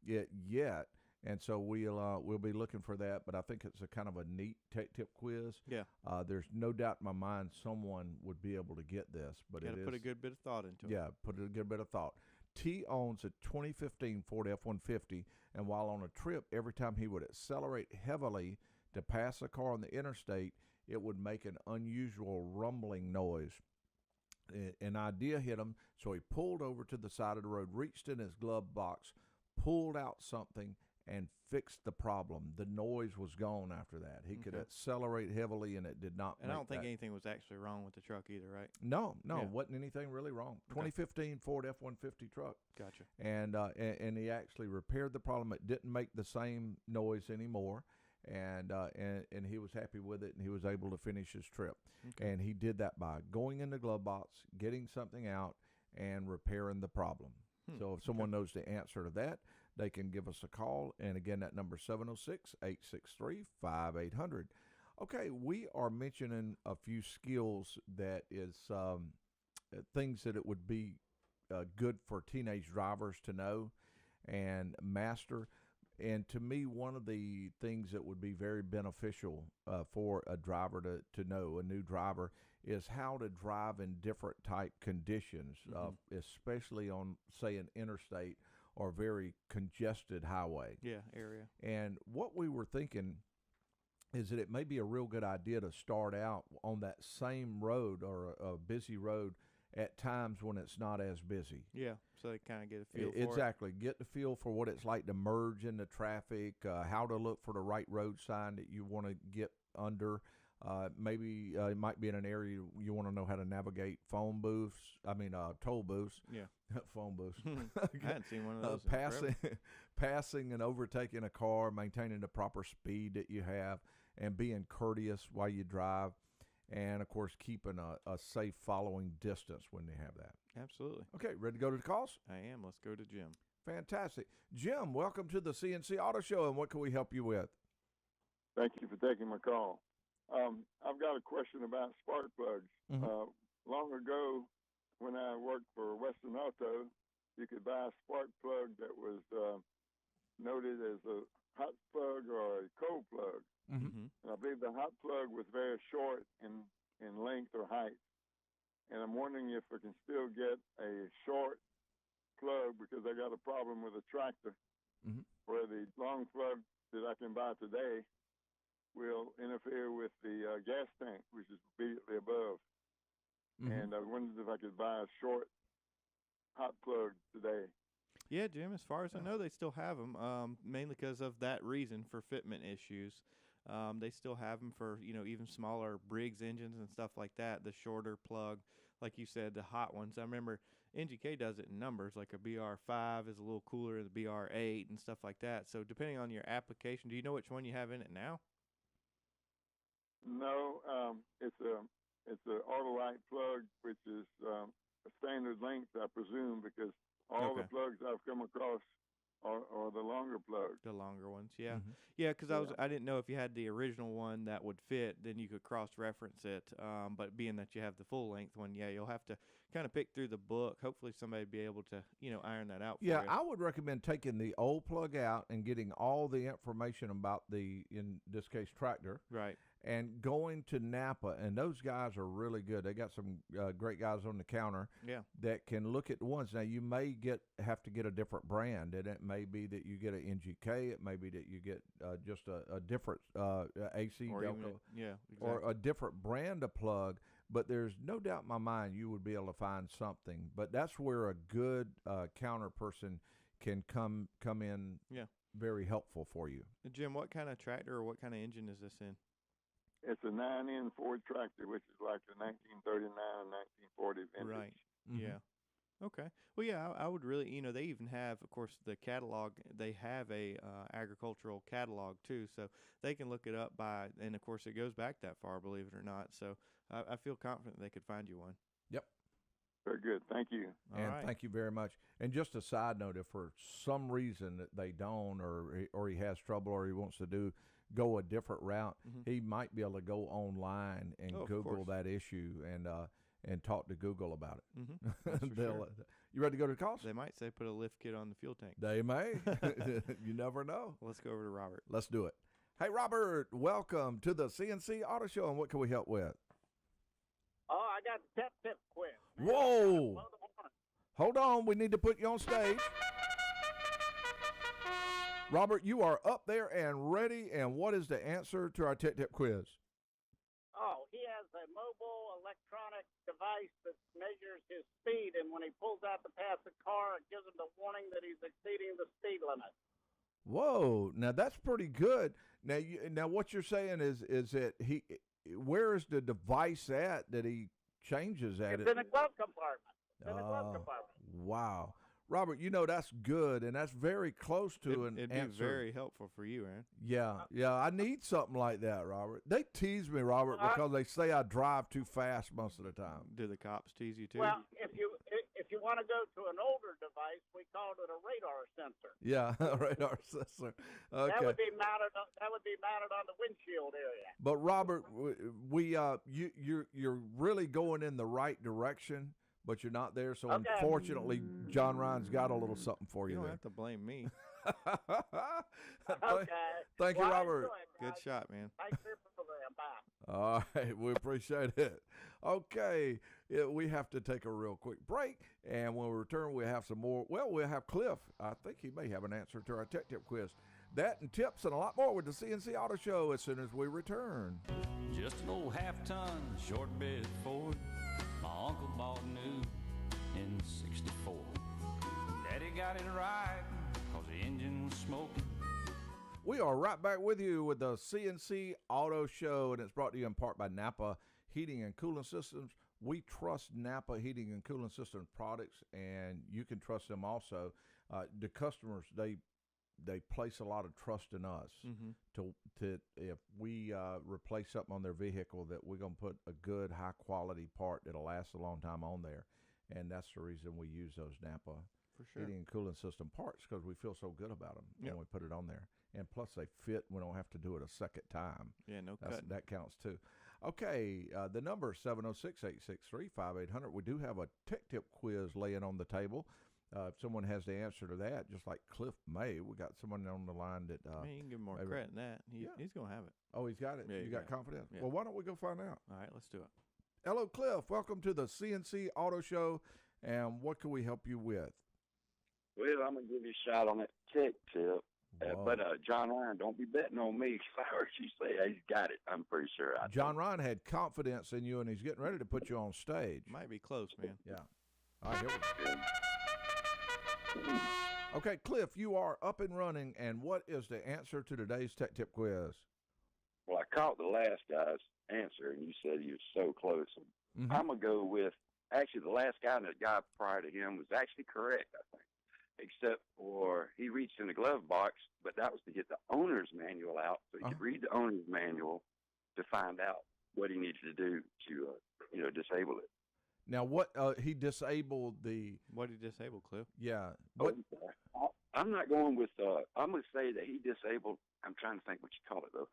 it yet, and so we'll be looking for that. But I think it's a kind of a neat tech tip quiz. Yeah. There's no doubt in my mind someone would be able to get this, but Gotta put a good bit of thought into it. Yeah, put a good bit of thought. T owns a 2015 Ford F-150, and while on a trip, every time he would accelerate heavily to pass a car on the interstate, it would make an unusual rumbling noise. An idea hit him, so he pulled over to the side of the road, reached in his glove box, pulled out something, and fixed the problem. The noise was gone after that. He could accelerate heavily, and it did not. And I don't think anything was actually wrong with the truck either, right? No, wasn't anything really wrong. 2015 Ford F-150 truck. Gotcha. And he actually repaired the problem. It didn't make the same noise anymore. And he was happy with it, and he was able to finish his trip. And he did that by going in the glove box, getting something out, and repairing the problem. So if someone knows the answer to that, they can give us a call. And again, that number is 706-863-5800. Okay, we are mentioning a few skills that is things that it would be good for teenage drivers to know and master. And to me, one of the things that would be very beneficial for a driver to know, a new driver, is how to drive in different type conditions, especially on, say, an interstate or very congested highway. Yeah, area. And what we were thinking is that it may be a real good idea to start out on that same road or a busy road at times when it's not as busy. Yeah, so they kind of get a feel for it. Exactly. Get the feel for what it's like to merge into traffic, how to look for the right road sign that you want to get under. Maybe it might be in an area you want to know how to navigate toll booths. Yeah. Phone booths. I hadn't seen one of those. Passing and overtaking a car, maintaining the proper speed that you have, and being courteous while you drive. And, of course, keeping a safe following distance when they have that. Absolutely. Okay, ready to go to the calls? I am. Let's go to Jim. Fantastic. Jim, welcome to the CNC Auto Show, and what can we help you with? Thank you for taking my call. I've got a question about spark plugs. Long ago, when I worked for Western Auto, you could buy a spark plug that was noted as a hot plug or a cold plug. And I believe the hot plug was very short in length or height. And I'm wondering if I can still get a short plug because I got a problem with a tractor where the long plug that I can buy today will interfere with the gas tank, which is immediately above. And I wondered if I could buy a short hot plug today. Yeah, Jim, as far as I know, they still have them, mainly because of that reason for fitment issues. They still have them for, even smaller Briggs engines and stuff like that, the shorter plug, like you said, the hot ones. I remember NGK does it in numbers, like a BR5 is a little cooler than the BR8 and stuff like that. So depending on your application, do you know which one you have in it now? No, it's a Autolite plug, which is a standard length, I presume, because all the plugs I've come across or the longer plug? The longer ones, yeah. Mm-hmm. Yeah, because I didn't know if you had the original one that would fit, then you could cross-reference it. But being that you have the full-length one, yeah, you'll have to kind of pick through the book. Hopefully somebody be able to, iron that out for you. Yeah, I would recommend taking the old plug out and getting all the information about the, in this case, tractor. Right. And going to Napa, and those guys are really good. They got some great guys on the counter that can look at the ones. Now, you may have to get a different brand, and it may be that you get an NGK. It may be that you get just a different AC or Delco, exactly. or a different brand of plug. But there's no doubt in my mind you would be able to find something. But that's where a good counter person can come in very helpful for you. Jim, what kind of tractor or what kind of engine is this in? It's a 9-in Ford tractor, which is like the 1939 and 1940 vintage. Right. Mm-hmm. Yeah. Okay. Well, yeah, I would really, they even have, of course, the catalog. They have a agricultural catalog too, so they can look it up by, and of course, it goes back that far, believe it or not. So I feel confident they could find you one. Yep. Very good. Thank you. Thank you very much. And just a side note, if for some reason that they don't, or he has trouble, or he wants to go a different route, he might be able to go online and Google that issue and talk to Google about it. Mm-hmm. Sure. You ready to go to the calls? They might say put a lift kit on the fuel tank. They may. You never know. Let's go over to Robert. Let's do it. Hey, Robert, welcome to the CNC Auto Show, and what can we help with? Oh, I got the tip quiz. Whoa! Hold on, we need to put you on stage. Robert, you are up there and ready, and what is the answer to our tip quiz? Oh, he has a mobile electronic device that measures his speed, and when he pulls out to pass a car, it gives him the warning that he's exceeding the speed limit. Whoa, now that's pretty good. Now what you're saying is that where is the device at that he changes at? It's in a glove compartment. Wow. Robert, that's good, and that's very close to an answer. It'd be very helpful for you, Aaron. Yeah, I need something like that, Robert. They tease me, Robert, because they say I drive too fast most of the time. Do the cops tease you too? Well, if you want to go to an older device, we called it a radar sensor. Yeah, a radar sensor. Okay. That would be mounted on the windshield area. But Robert, you're really going in the right direction. But you're not there, so unfortunately, John Ryan's got a little something for you. You don't there. have to blame me. Thank you, Robert. Good shot, man. Thanks for the bye. All right, we appreciate it. Okay, we have to take a real quick break, and when we return, we'll have some more. Well, we'll have Cliff. I think he may have an answer to our tech tip quiz. That and tips and a lot more with the CNC Auto Show as soon as we return. Just an old half-ton short bed Ford. My uncle bought new in '64. Daddy got it right because the engine was smoking. We are right back with you with the CNC Auto Show, and it's brought to you in part by Napa Heating and Cooling Systems. We trust Napa Heating and Cooling Systems products, and you can trust them also. The customers, they place a lot of trust in us to if we replace something on their vehicle, that we're going to put a good, high-quality part that'll last a long time on there. And that's the reason we use those Napa Heating and Cooling System parts, because we feel so good about them when we put it on there. And plus, they fit. We don't have to do it a second time. Yeah, no cut. That counts, too. Okay, the number is 706-863-5800. We do have a tech tip quiz laying on the table. If someone has the answer to that, just like Cliff May, we got someone on the line that. You can give him more credit than that. He's going to have it. Oh, he's got it? Yeah, you got confidence? Yeah. Well, why don't we go find out? All right, let's do it. Hello, Cliff. Welcome to the CNC Auto Show. And what can we help you with? Well, I'm going to give you a shot on that tech tip. But John Ryan, don't be betting on me. If I heard you say he's got it, I'm pretty sure I John Ryan had confidence in you, and he's getting ready to put you on stage. Might be close, man. Yeah. All right, here we go. Okay, Cliff, you are up and running, and what is the answer to today's tech tip quiz? Well, I caught the last guy's answer, and you said he was so close. I'm going to go with, actually, the last guy and the guy prior to him was actually correct, I think, except for he reached in the glove box, but that was to get the owner's manual out, so he could read the owner's manual to find out what he needed to do to, disable it. Now, what he disabled the? What did he disable, Cliff? Yeah. What? I'm not going with. I'm going to say that he disabled. I'm trying to think what you call it though.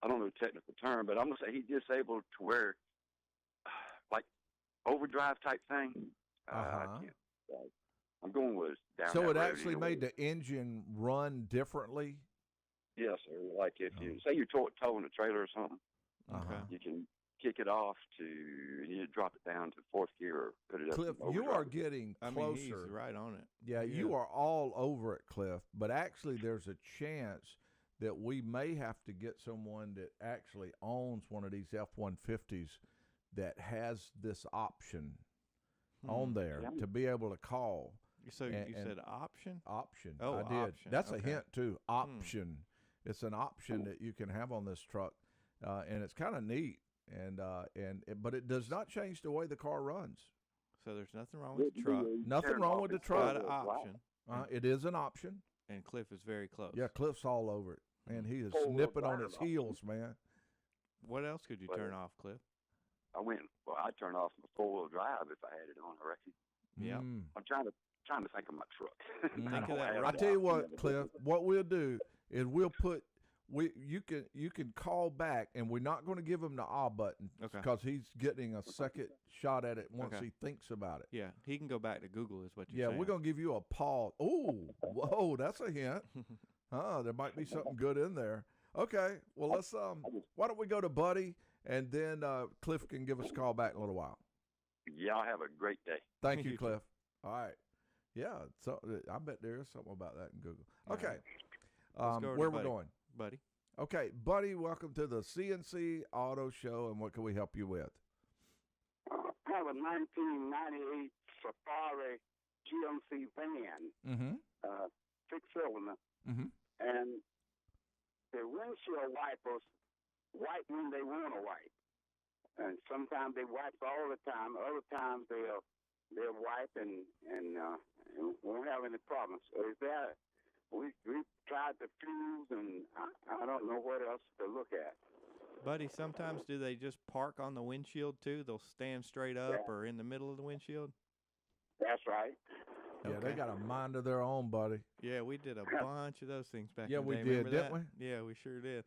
I don't know the technical term, but I'm going to say he disabled to where, like, overdrive type thing. I can't. I'm going with down. So it actually made the engine run differently. Yes, sir. Like if you say you're towing a trailer or something, you can kick it off you drop it down to fourth gear or put it up. Cliff, you are getting closer. I mean, he's right on it. Yeah, you are all over it, Cliff. But actually, there's a chance that we may have to get someone that actually owns one of these F-150s that has this option on there to be able to call. So you said option? Option. Oh, I did. option. That's a hint too. Option. It's an option that you can have on this truck, and it's kind of neat. But it does not change the way the car runs. So there's nothing wrong with the truck. Nothing wrong with the truck. Got an option. It is an option. And Cliff is very close. Yeah, Cliff's all over it, and he is nipping on his heels, man. What else could you turn off, Cliff? I'd turn off my four-wheel drive if I had it on, I reckon. Yeah. I'm trying to think of my truck. Think of that. I tell you what, Cliff, what we'll do is we'll put you can call back, and we're not going to give him the A button because he's getting a second shot at it once he thinks about it. Yeah, he can go back to Google is what you're saying. Yeah, we're going to give you a pause. Oh, whoa, that's a hint. There might be something good in there. Okay, well, let's why don't we go to Buddy, and then Cliff can give us a call back in a little while. Y'all have a great day. Thank you, Cliff. All right. Yeah, so I bet there is something about that in Google. Okay. Where we going? Buddy. Okay, Buddy, welcome to the CNC Auto Show, and what can we help you with? I have a 1998 Safari GMC van, six-cylinder, and the windshield wipers wipe when they want to wipe. And sometimes they wipe all the time. Other times they'll wipe and won't have any problems. So is that we tried the fuse, and I don't know what else to look at. Buddy, sometimes do they just park on the windshield too? They'll stand straight up or in the middle of the windshield? That's right. Yeah, they got a mind of their own, Buddy. Yeah, we did a bunch of those things back in the day. Yeah, we did, didn't we? Yeah, we sure did.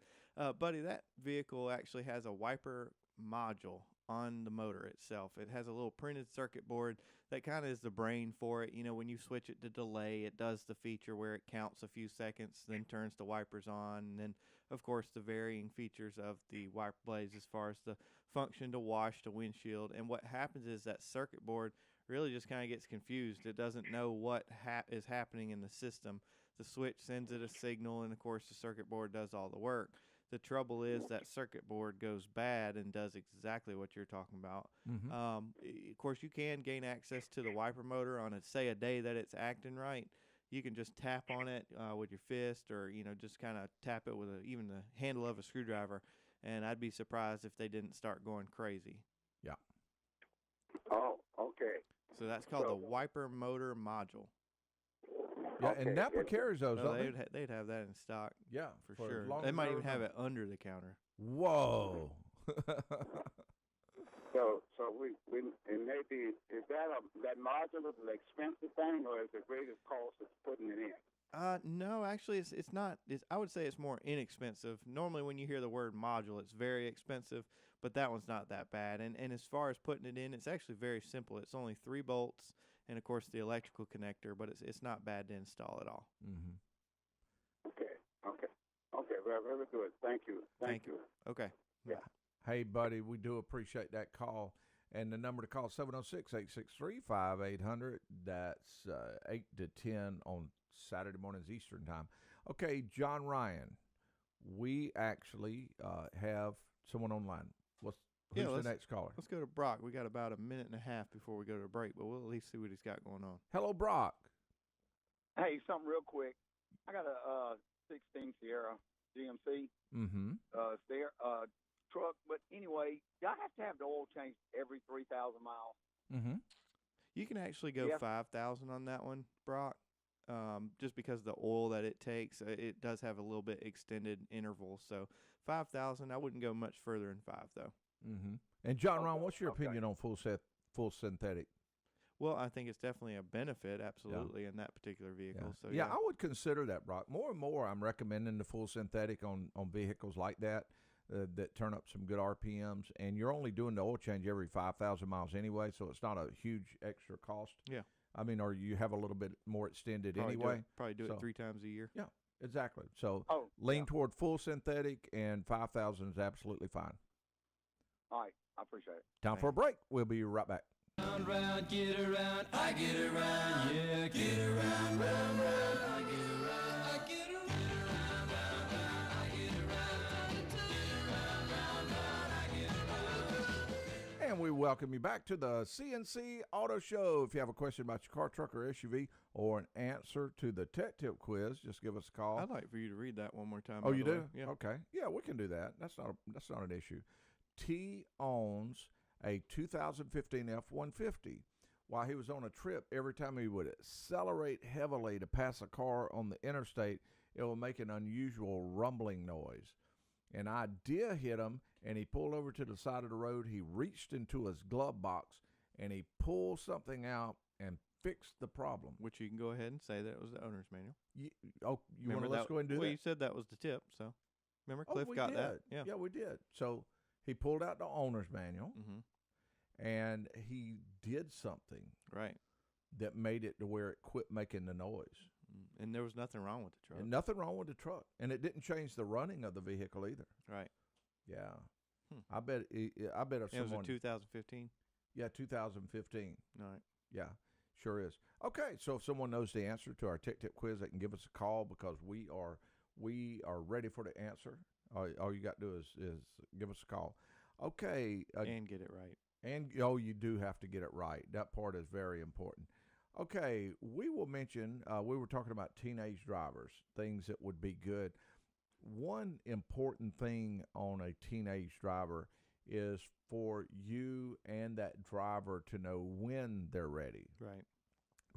Buddy, that vehicle actually has a wiper module on the motor itself. It has a little printed circuit board that kind of is the brain for it. You know, when you switch it to delay, it does the feature where it counts a few seconds, then turns the wipers on, and then, of course, the varying features of the wiper blades as far as the function to wash the windshield. And what happens is that circuit board really just kind of gets confused. It doesn't know what is happening in the system. The switch sends it a signal, and, of course, the circuit board does all the work. The trouble is that circuit board goes bad and does exactly what you're talking about. Of course, you can gain access to the wiper motor on, a day that it's acting right. You can just tap on it with your fist, or just kind of tap it with even the handle of a screwdriver. And I'd be surprised if they didn't start going crazy. Yeah. Oh, okay. So that's called the wiper motor module. Yeah, and Napa carries those, don't they? They'd have that in stock. Yeah, for sure. They might even have it under the counter. Whoa. So we and maybe is that module an expensive thing, or is the greatest cost is putting it in? No, actually, it's not. I would say it's more inexpensive. Normally, when you hear the word module, it's very expensive, but that one's not that bad. And as far as putting it in, it's actually very simple. It's only 3 bolts. And, of course, the electrical connector, but it's not bad to install at all. Okay, very good. Thank you. Okay. Yeah. Hey, buddy, we do appreciate that call. And the number to call is 706-863-5800. That's 8 to 10 on Saturday mornings Eastern time. Okay, John Ryan, we actually have someone online. Who's the next caller? Let's go to Brock. We got about a minute and a half before we go to break, but we'll at least see what he's got going on. Hello, Brock. Hey, something real quick. I got a 16 Sierra GMC. Truck, but anyway, y'all have to have the oil changed every 3,000 miles. You can actually go 5,000 on that one, Brock. Just because the oil that it takes, it does have a little bit extended interval. So 5,000, I wouldn't go much further than 5 though. And John Ron, what's your opinion on full full synthetic? Well, I think it's definitely a benefit, absolutely, in that particular vehicle. So I would consider that, Brock. More and more, I'm recommending the full synthetic on vehicles like that that turn up some good RPMs, and you're only doing the oil change every 5,000 miles anyway, so it's not a huge extra cost. Yeah. I mean, or you have a little bit more extended Probably anyway. Probably do it 3 times a year. Yeah, exactly. So lean toward full synthetic, and 5,000 is absolutely fine. All right. I appreciate it. Time for a break. We'll be right back. Round, get around, I get around, yeah, get around, round, round, I get around, I get around, round, round, I get around, And we welcome you back to the CNC Auto Show. If you have a question about your car, truck, or SUV, or an answer to the Tech Tip quiz, just give us a call. I'd like for you to read that one more time. Oh, you do? Yeah. Okay. Yeah, we can do that. That's not an issue. T owns a 2015 F-150. While he was on a trip, every time he would accelerate heavily to pass a car on the interstate, it would make an unusual rumbling noise. An idea hit him, and he pulled over to the side of the road. He reached into his glove box, and he pulled something out and fixed the problem. Which you can go ahead and say that it was the owner's manual. You want to let's go ahead and do that? Well, you said that was the tip, so remember Cliff got that? Yeah, we did. So he pulled out the owner's manual, and he did something that made it to where it quit making the noise. And there was nothing wrong with the truck. And nothing wrong with the truck. And it didn't change the running of the vehicle either. Right. Yeah. I bet if it someone... was a 2015? Yeah, 2015. All right. Yeah, sure is. Okay, so if someone knows the answer to our Tech Tip quiz, they can give us a call because we are ready for the answer. All you got to do is give us a call. Okay. And get it right. And, you do have to get it right. That part is very important. Okay, we will mention, we were talking about teenage drivers, things that would be good. One important thing on a teenage driver is for you and that driver to know when they're ready. Right.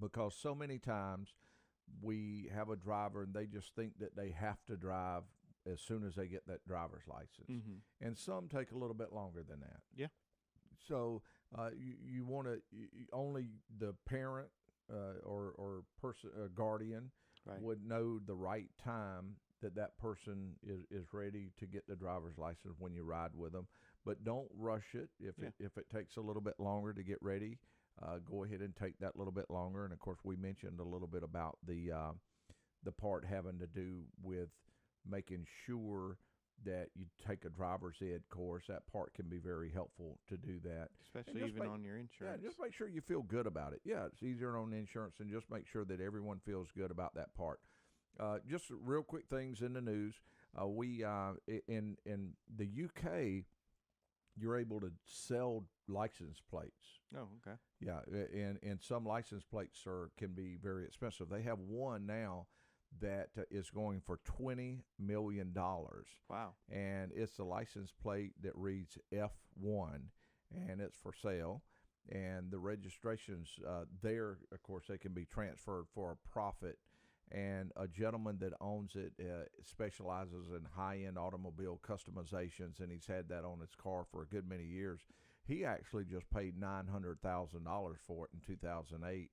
Because so many times we have a driver and they just think that they have to drive as soon as they get that driver's license. And some take a little bit longer than that. Yeah. So you want to only the parent or person guardian would know the right time that person is ready to get the driver's license when you ride with them. But don't rush it. If it takes a little bit longer to get ready, go ahead and take that little bit longer. And of course, we mentioned a little bit about the part having to do with making sure that you take a driver's ed course. That part can be very helpful to do that. Especially even on your insurance. Yeah, just make sure you feel good about it. Yeah, it's easier on insurance, and just make sure that everyone feels good about that part. Just real quick things in the news. We in the UK, you're able to sell license plates. Oh, okay. Yeah, and some license plates can be very expensive. They have one now that is going for $20 million. Wow. And it's a license plate that reads F1, and it's for sale. And the registrations there, of course, they can be transferred for a profit. And a gentleman that owns it specializes in high-end automobile customizations, and he's had that on his car for a good many years. He actually just paid $900,000 for it in 2008.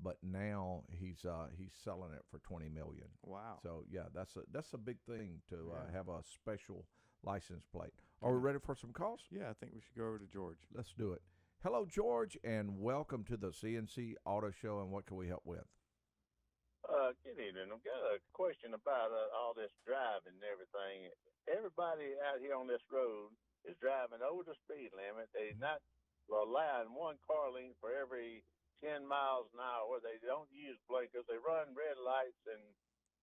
But now he's selling it for $20 million. Wow! So yeah, that's a big thing to have a special license plate. Are we ready for some calls? Yeah, I think we should go over to George. Let's do it. Hello, George, and welcome to the CNC Auto Show. And what can we help with? Good evening. I've got a question about all this driving and everything. Everybody out here on this road is driving over the speed limit. They're not allowing one car length for every 10 miles an hour. They don't use blinkers. They run red lights, and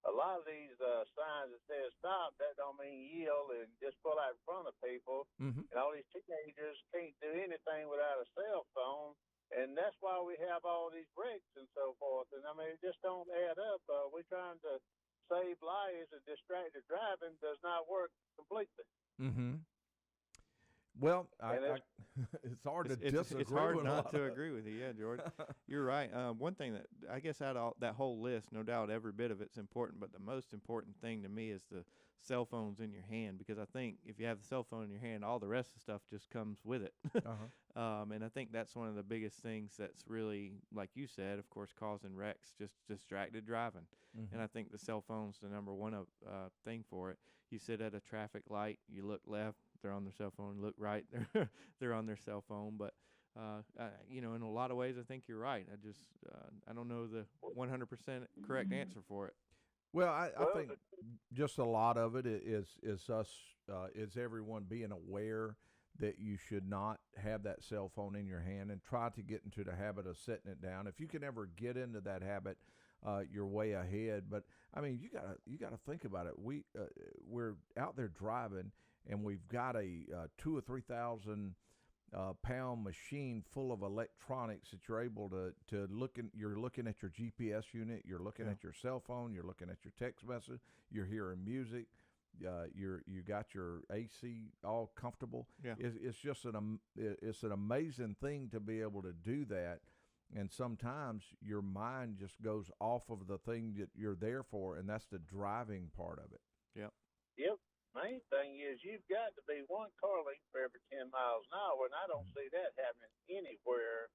a lot of these signs that say stop, that don't mean yield and just pull out in front of people. And all these teenagers can't do anything without a cell phone, and that's why we have all these wrecks and so forth. And I mean, it just don't add up. We're trying to save lives, and distracted driving does not work completely. Well, it's hard to disagree. It's hard with not to agree with you. Yeah, George, you're right. One thing that I guess out of that whole list, no doubt every bit of it's important, but the most important thing to me is the cell phones in your hand, because I think if you have the cell phone in your hand, all the rest of the stuff just comes with it. And I think that's one of the biggest things that's really, like you said, of course, causing wrecks, just distracted driving. And I think the cell phone's the number one thing for it. You sit at a traffic light, you look left, they're on their cell phone. Look right, they're on their cell phone. But in a lot of ways, I think you're right. I don't know the 100% correct answer for it. Well, I think just a lot of it is everyone being aware that you should not have that cell phone in your hand, and try to get into the habit of setting it down. If you can ever get into that habit, you're way ahead. But I mean, you gotta think about it. We're out there driving, and we've got a 2,000 or 3,000 pound machine full of electronics that you're able to look in. You're looking at your GPS unit, you're looking at your cell phone, you're looking at your text message, you're hearing music, you got your AC all comfortable. It's just it's an amazing thing to be able to do that. And sometimes your mind just goes off of the thing that you're there for, and that's the driving part of it. Yep. Main thing is you've got to be one car length for every 10 miles an hour, and I don't see that happening anywhere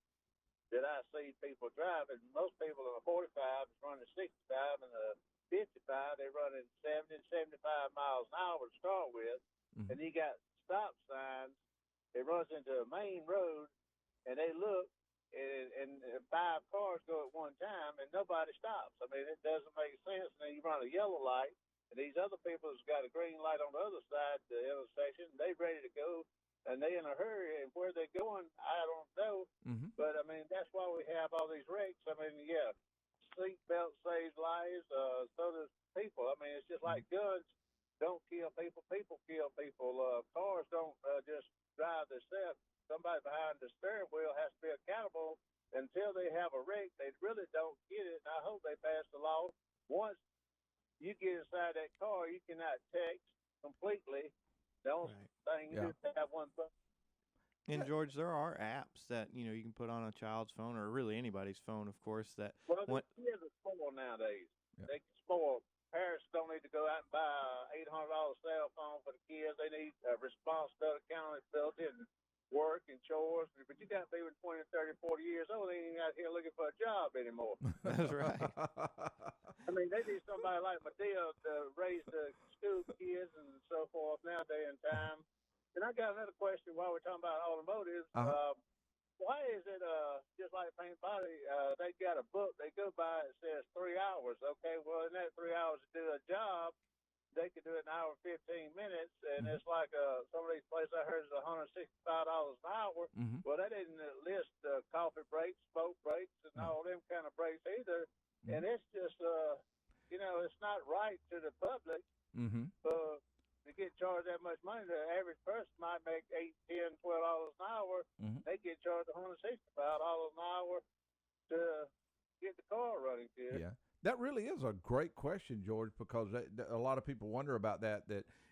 that I see people driving. Most people in the 45 is running 65, and the 55 they're running 70 to 75 miles an hour to start with. And you got stop signs. It runs into a main road, and they look, and 5 cars go at one time, and nobody stops. I mean, it doesn't make sense. And then you run a yellow light, and these other people has got a green light on the other side of the intersection. They ready to go, and they in a hurry. And where they're going, I don't know. But I mean, that's why we have all these wrecks. I mean, seat belt saves lives. So does people. I mean, it's just like guns don't kill people. People kill people. Cars don't just drive themselves. Somebody behind the steering wheel has to be accountable. Until they have a wreck, they really don't get it. And I hope they pass the law. Once you get inside that car, you cannot text completely. The only thing you do is have one phone. And George, there are apps that you can put on a child's phone, or really anybody's phone, of course. That the kids are spoiled nowadays. They can spoil. Parents don't need to go out and buy a $800 cell phone for the kids. They need a response to the account that's built in work and chores. But you got people 20, 30, 40 years old. They ain't out here looking for a job anymore. That's right. I mean, they need somebody like Medea to raise the school kids and so forth nowadays in time. And I got another question while we're talking about automotive. Why is it just like paint body? They got a book they go by. It says 3 hours. Okay, well in that 3 hours to do a job, they could do it in an hour and 15 minutes. And it's like some of these places I heard is $165 an hour. Well, they didn't list coffee breaks, smoke breaks, and all them kind of breaks either. And it's just it's not right to the public. To get charged that much money. The average person might make $8, $10, $12 an hour. They get charged $165 an hour to get the car running good. Yeah, that really is a great question, George, because a lot of people wonder about that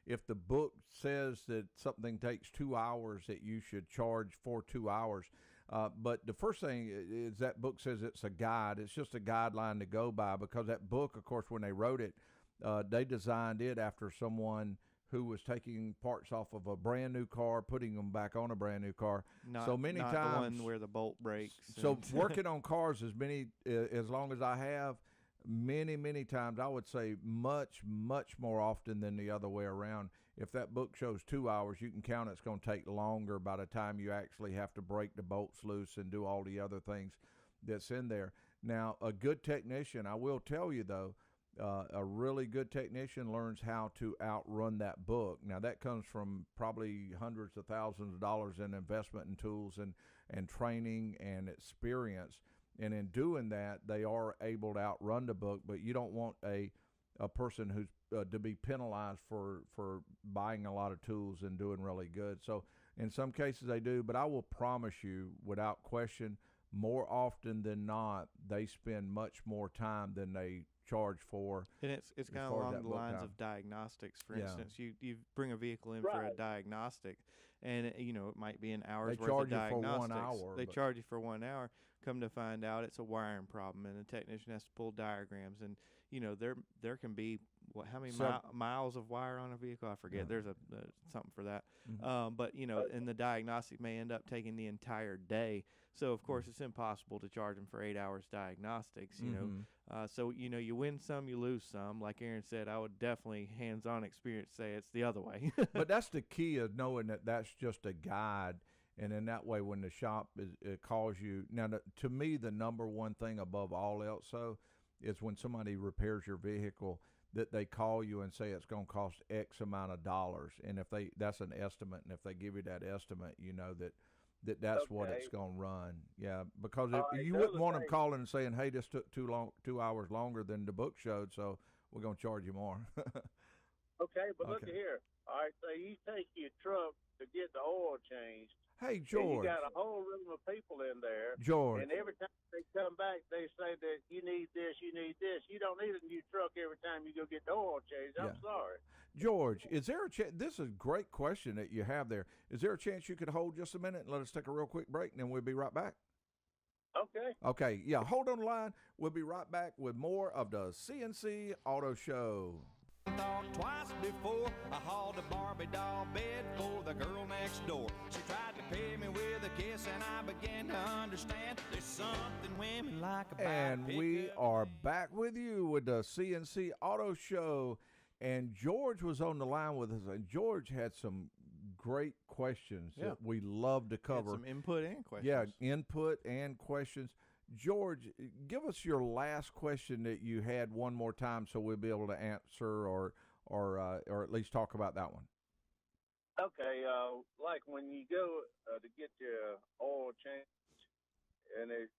if the book says that something takes 2 hours, that you should charge for 2 hours. But the first thing is that book says it's a guide. It's just a guideline to go by, because that book, of course, when they wrote it, they designed it after someone who was taking parts off of a brand new car, putting them back on a brand new car. Not so many times, the one where the bolt breaks. So working on cars as long as I have, many times, I would say much more often than the other way around. If that book shows 2 hours, you can count it's going to take longer by the time you actually have to break the bolts loose and do all the other things that's in there. Now, a good technician, I will tell you though, a really good technician learns how to outrun that book. Now, that comes from probably hundreds of thousands of dollars in investment in tools and training and experience. And in doing that, they are able to outrun the book, but you don't want a person who's to be penalized for buying a lot of tools and doing really good. So in some cases they do, but I will promise you, without question, more often than not, they spend much more time than they charged for. And it's kind of along the lines of diagnostics. For instance, you bring a vehicle in for a diagnostic, and it might be an hour's worth of diagnostics. They charge you for 1 hour. They charge you for 1 hour. Come to find out, it's a wiring problem, and the technician has to pull diagrams. And there can be how many miles of wire on a vehicle? I forget. There's a something for that. Mm-hmm. But and the diagnostic may end up taking the entire day. So of course it's impossible to charge them for 8 hours diagnostics. So you win some, you lose some. Like Aaron said, I would definitely hands-on experience say it's the other way. But that's the key of knowing that that's just a guide. And in that way, when the shop calls you, now to me, the number one thing above all else, is when somebody repairs your vehicle, that they call you and say it's going to cost X amount of dollars, and that's an estimate, and if they give you that estimate, that's what it's going to run. Yeah, because you wouldn't want them calling and saying, "Hey, this took 2 hours longer than the book showed, so we're going to charge you more." Okay, but look here. All right, so you take your truck to get the oil changed. Hey, George. And you got a whole room of people in there. George. And every time they come back, they say that you need this, you need this. You don't need a new truck every time you go get the oil changed. I'm sorry. George, is there a chance? This is a great question that you have there. Is there a chance you could hold just a minute and let us take a real quick break, and then we'll be right back? Okay. Okay, yeah, hold on the line. We'll be right back with more of the CNC Auto Show. Thought twice before I hauled a Barbie doll bed for the girl next door. She tried to pay me with a kiss, and I began to understand there's something women like about. And we are back with you with the CNC Auto Show. And George was on the line with us, and George had some great questions that we love to cover. Some input and questions. Yeah, input and questions. George, give us your last question that you had one more time, so we'll be able to answer or at least talk about that one. Okay, like when you go to get your oil changed, and it's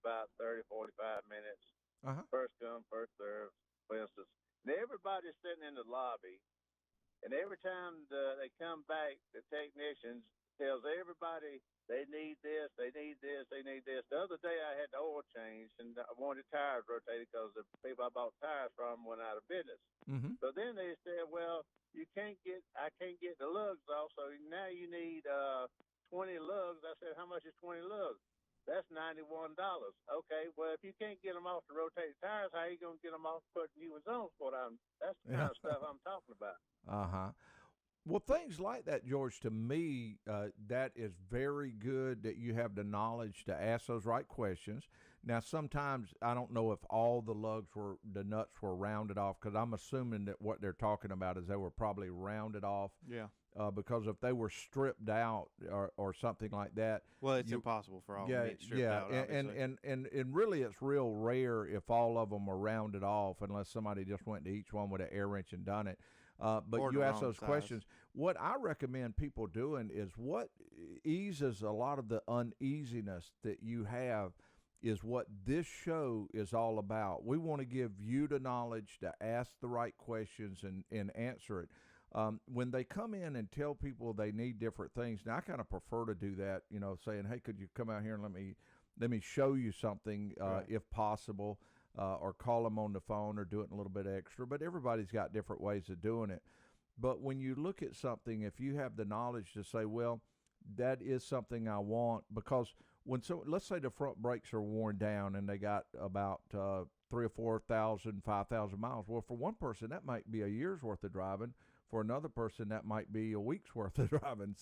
about 30, 45 minutes. First come, first serve, for instance. And everybody's sitting in the lobby, and every time they come back, the technicians tells everybody they need this, they need this, they need this. The other day I had the oil changed, and I wanted tires rotated because the people I bought tires from went out of business. Mm-hmm. So then they said, well, I can't get the lugs off, so now you need 20 lugs. I said, how much is 20 lugs? That's $91. Okay, well, if you can't get them off the rotated tires, how are you going to get them off putting new ones on? That's the kind of stuff I'm talking about. Well, things like that, George, to me, that is very good that you have the knowledge to ask those right questions. Now, sometimes I don't know if all the nuts were rounded off, because I'm assuming that what they're talking about is they were probably rounded off. Yeah. Because if they were stripped out or something like that. Well, it's impossible for all of them to be stripped out, obviously. And really it's real rare if all of them are rounded off, unless somebody just went to each one with an air wrench and done it. But you ask those questions. What I recommend people doing is what eases a lot of the uneasiness that you have is what this show is all about. We want to give you the knowledge to ask the right questions and answer it. When they come in and tell people they need different things, now I kind of prefer to do that, saying, hey, could you come out here and let me show you something if possible. Or call them on the phone or do it in a little bit extra. But everybody's got different ways of doing it. But when you look at something, if you have the knowledge to say, well, that is something I want, because let's say the front brakes are worn down and they got about 3,000 or 4,000, 5,000 miles. Well, for one person, that might be a year's worth of driving. For another person, that might be a week's worth of driving.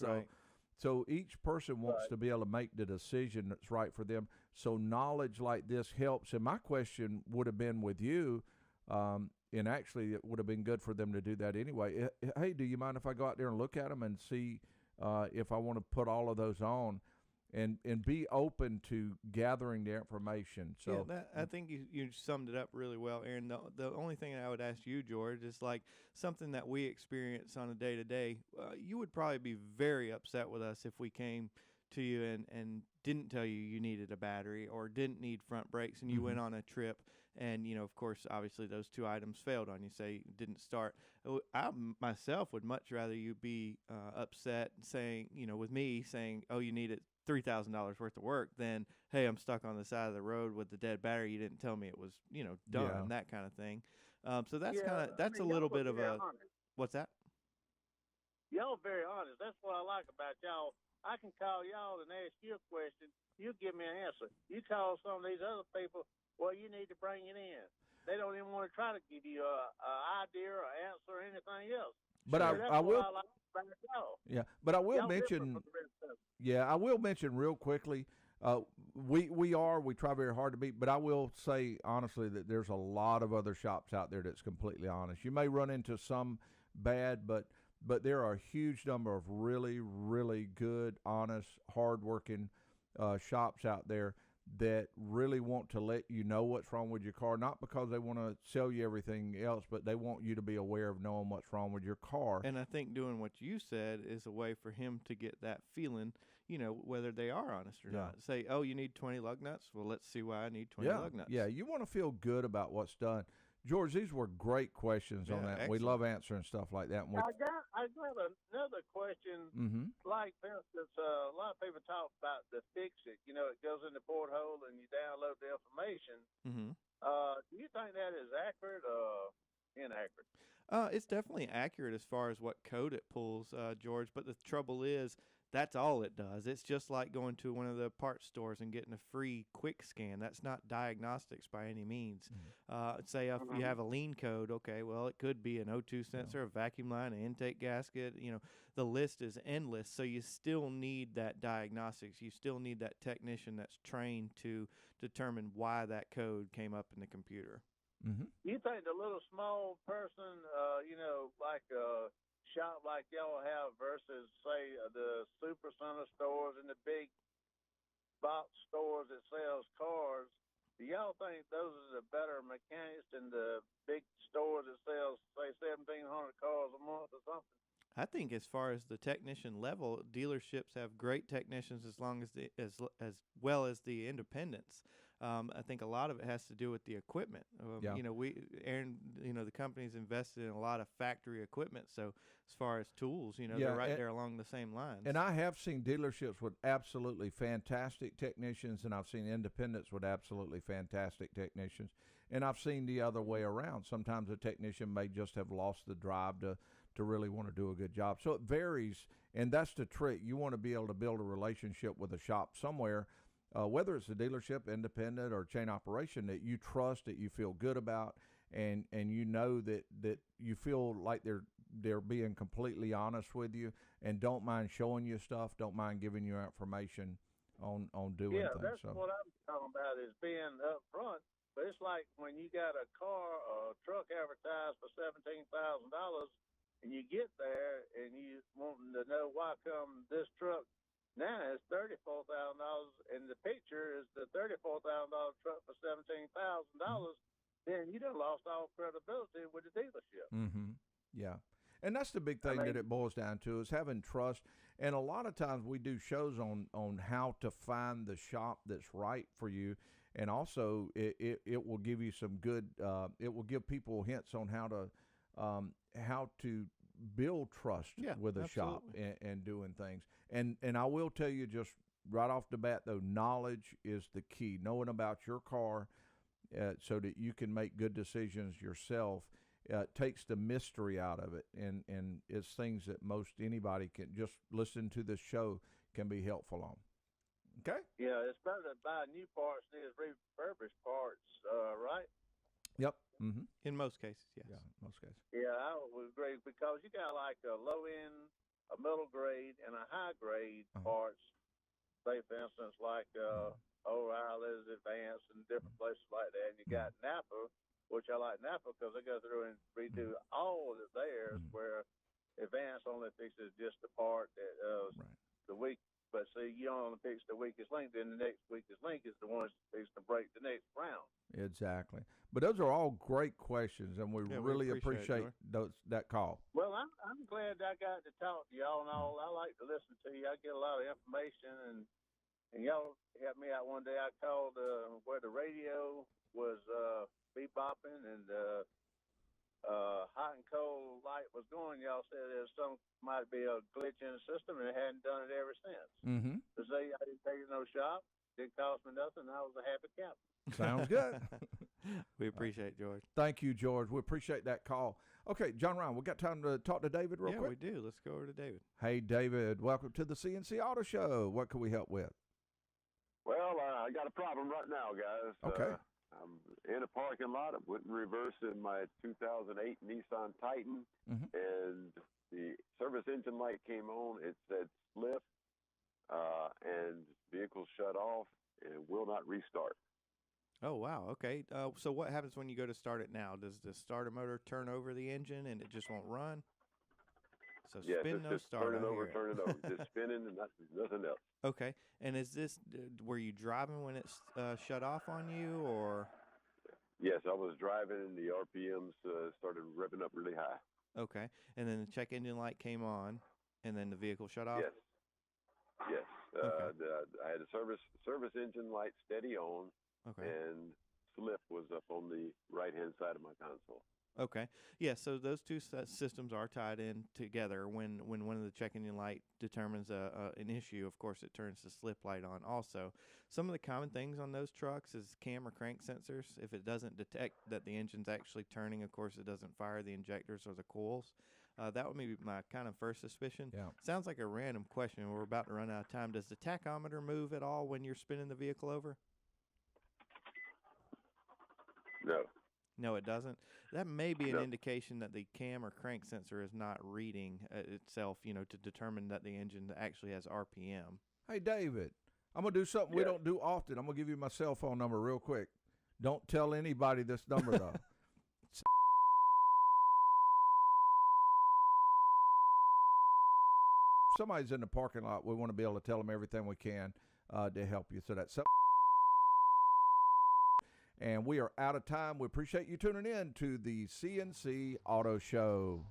So each person wants to be able to make the decision that's right for them. So knowledge like this helps. And my question would have been with you, and actually it would have been good for them to do that anyway. Hey, do you mind if I go out there and look at them and see if I want to put all of those on? And be open to gathering the information. So I think you summed it up really well, Aaron. The only thing I would ask you, George, is like something that we experience on a day-to-day. You would probably be very upset with us if we came to you and didn't tell you needed a battery or didn't need front brakes, and you went on a trip and, of course, obviously those two items failed on you, say didn't start. I myself would much rather you be upset saying, with me saying, oh, you need it $3,000 worth of work than, hey, I'm stuck on the side of the road with the dead battery. You didn't tell me it was, done, that kind of thing. So that's a little bit of a, what's that? Y'all are very honest. That's what I like about y'all. I can call y'all and ask you a question. You give me an answer. You call some of these other people, well, you need to bring it in. They don't even want to try to give you a idea or answer or anything else. But I will. I like about y'all. Yeah, but I will Y'all mention. Yeah, I will mention real quickly. We try very hard to be, but I will say honestly that there's a lot of other shops out there that's completely honest. You may run into some bad, but there are a huge number of really, really good, honest, hardworking shops out there that really want to let you know what's wrong with your car, not because they want to sell you everything else, but they want you to be aware of knowing what's wrong with your car. And I think doing what you said is a way for him to get that feeling, whether they are honest or not. Say, oh, you need 20 lug nuts? Well, let's see why I need 20 lug nuts. Yeah, you want to feel good about what's done. George, these were great questions on that. Excellent. We love answering stuff like that. I got another question. Mm-hmm. Like, for instance, a lot of people talk about the fix-it. It goes in the porthole and you download the information. Mm-hmm. Do you think that is accurate or inaccurate? It's definitely accurate as far as what code it pulls, George, but the trouble is that's all it does. It's just like going to one of the parts stores and getting a free quick scan. That's not diagnostics by any means. Mm-hmm. Say if you have a lean code, okay, well, it could be an O2 sensor, a vacuum line, an intake gasket. The list is endless, so you still need that diagnostics. You still need that technician that's trained to determine why that code came up in the computer. Mm-hmm. You think the little small person, like a shop like y'all have versus, say, the super center stores and the big box stores that sells cars, do y'all think those are the better mechanics than the big stores that sells, say, 1,700 cars a month or something? I think as far as the technician level, dealerships have great technicians as well as the independents. I think a lot of it has to do with the equipment. The company's invested in a lot of factory equipment. So as far as tools, they're right there along the same lines. And I have seen dealerships with absolutely fantastic technicians, and I've seen independents with absolutely fantastic technicians. And I've seen the other way around. Sometimes a technician may just have lost the drive to really want to do a good job. So it varies, and that's the trick. You want to be able to build a relationship with a shop somewhere, whether it's a dealership, independent, or chain operation that you trust, that you feel good about, and you know that you feel like they're being completely honest with you and don't mind showing you stuff, don't mind giving you information on doing things. Yeah, that's what I'm talking about, is being up front. But it's like when you got a car or a truck advertised for $17,000, and you get there and you wanting to know why come this truck now is $34,000, and the picture is the $34,000 truck for $17,000, then you done lost all credibility with the dealership. Mm-hmm. Yeah. And that's the big thing that it boils down to, is having trust. And a lot of times we do shows on how to find the shop that's right for you. And also it will give you some good, it will give people hints on how to build trust with a shop and doing things. And I will tell you just right off the bat, though, knowledge is the key. Knowing about your car so that you can make good decisions yourself takes the mystery out of it. And it's things that most anybody can just listen to this show can be helpful on. Okay? Yeah, it's better to buy new parts than it is refurbished parts, right? Yep. Mm-hmm. In most cases, yes. Yeah, most cases. Yeah, I would agree, because you got like a low end, a middle grade, and a high grade parts. Say, for instance, like O'Reilly's, Advance, and different places like that. And you got Napa, which I like Napa because they go through and redo all of theirs, where Advance only fixes just the part that the weak. But see, you only fix the weakest link, then the next weakest link is the one that's to break the next round. Exactly. But those are all great questions, and we really appreciate that call. Well, I'm glad that I got to talk to y'all and all. I like to listen to you. I get a lot of information, and y'all helped me out one day. I called where the radio was bebopping and hot and cold light it was going, y'all said there might be a glitch in the system, and it hadn't done it ever since. Mm-hmm. To say I didn't take it no shop, didn't cost me nothing, I was a happy camper. Sounds good. We appreciate George. Thank you, George. We appreciate that call. Okay, John Ryan, we got time to talk to David real quick? Yeah, we do. Let's go over to David. Hey, David, welcome to the CNC Auto Show. What can we help with? Well, I got a problem right now, guys. Okay. I'm in a parking lot. I went in reverse in my 2008 Nissan Titan, and the service engine light came on. It said slip, and vehicle shut off and will not restart. Oh, wow. Okay. So what happens when you go to start it now? Does the starter motor turn over the engine and it just won't run? So yes, spin it's no just start. turn it over, just spinning and nothing else. Okay. And is this, were you driving when it's shut off on you, or? Yes, I was driving and the RPMs started revving up really high. Okay. And then the check engine light came on and then the vehicle shut off? Yes. Yes. Okay. I had a service engine light steady on. Okay. And slip was up on the right-hand side of my console. Okay. Yeah, so those two systems are tied in together. When one of the check engine light determines an issue, of course, it turns the slip light on also. Some of the common things on those trucks is cam or crank sensors. If it doesn't detect that the engine's actually turning, of course, it doesn't fire the injectors or the coils. That would be my kind of first suspicion. Yeah. Sounds like a random question. We're about to run out of time. Does the tachometer move at all when you're spinning the vehicle over? No. No, it doesn't. That may be an indication that the cam or crank sensor is not reading itself, to determine that the engine actually has RPM. Hey, David, I'm going to do something we don't do often. I'm going to give you my cell phone number real quick. Don't tell anybody this number, though. If somebody's in the parking lot, we want to be able to tell them everything we can to help you. So that's and we are out of time. We appreciate you tuning in to the CNC Auto Show.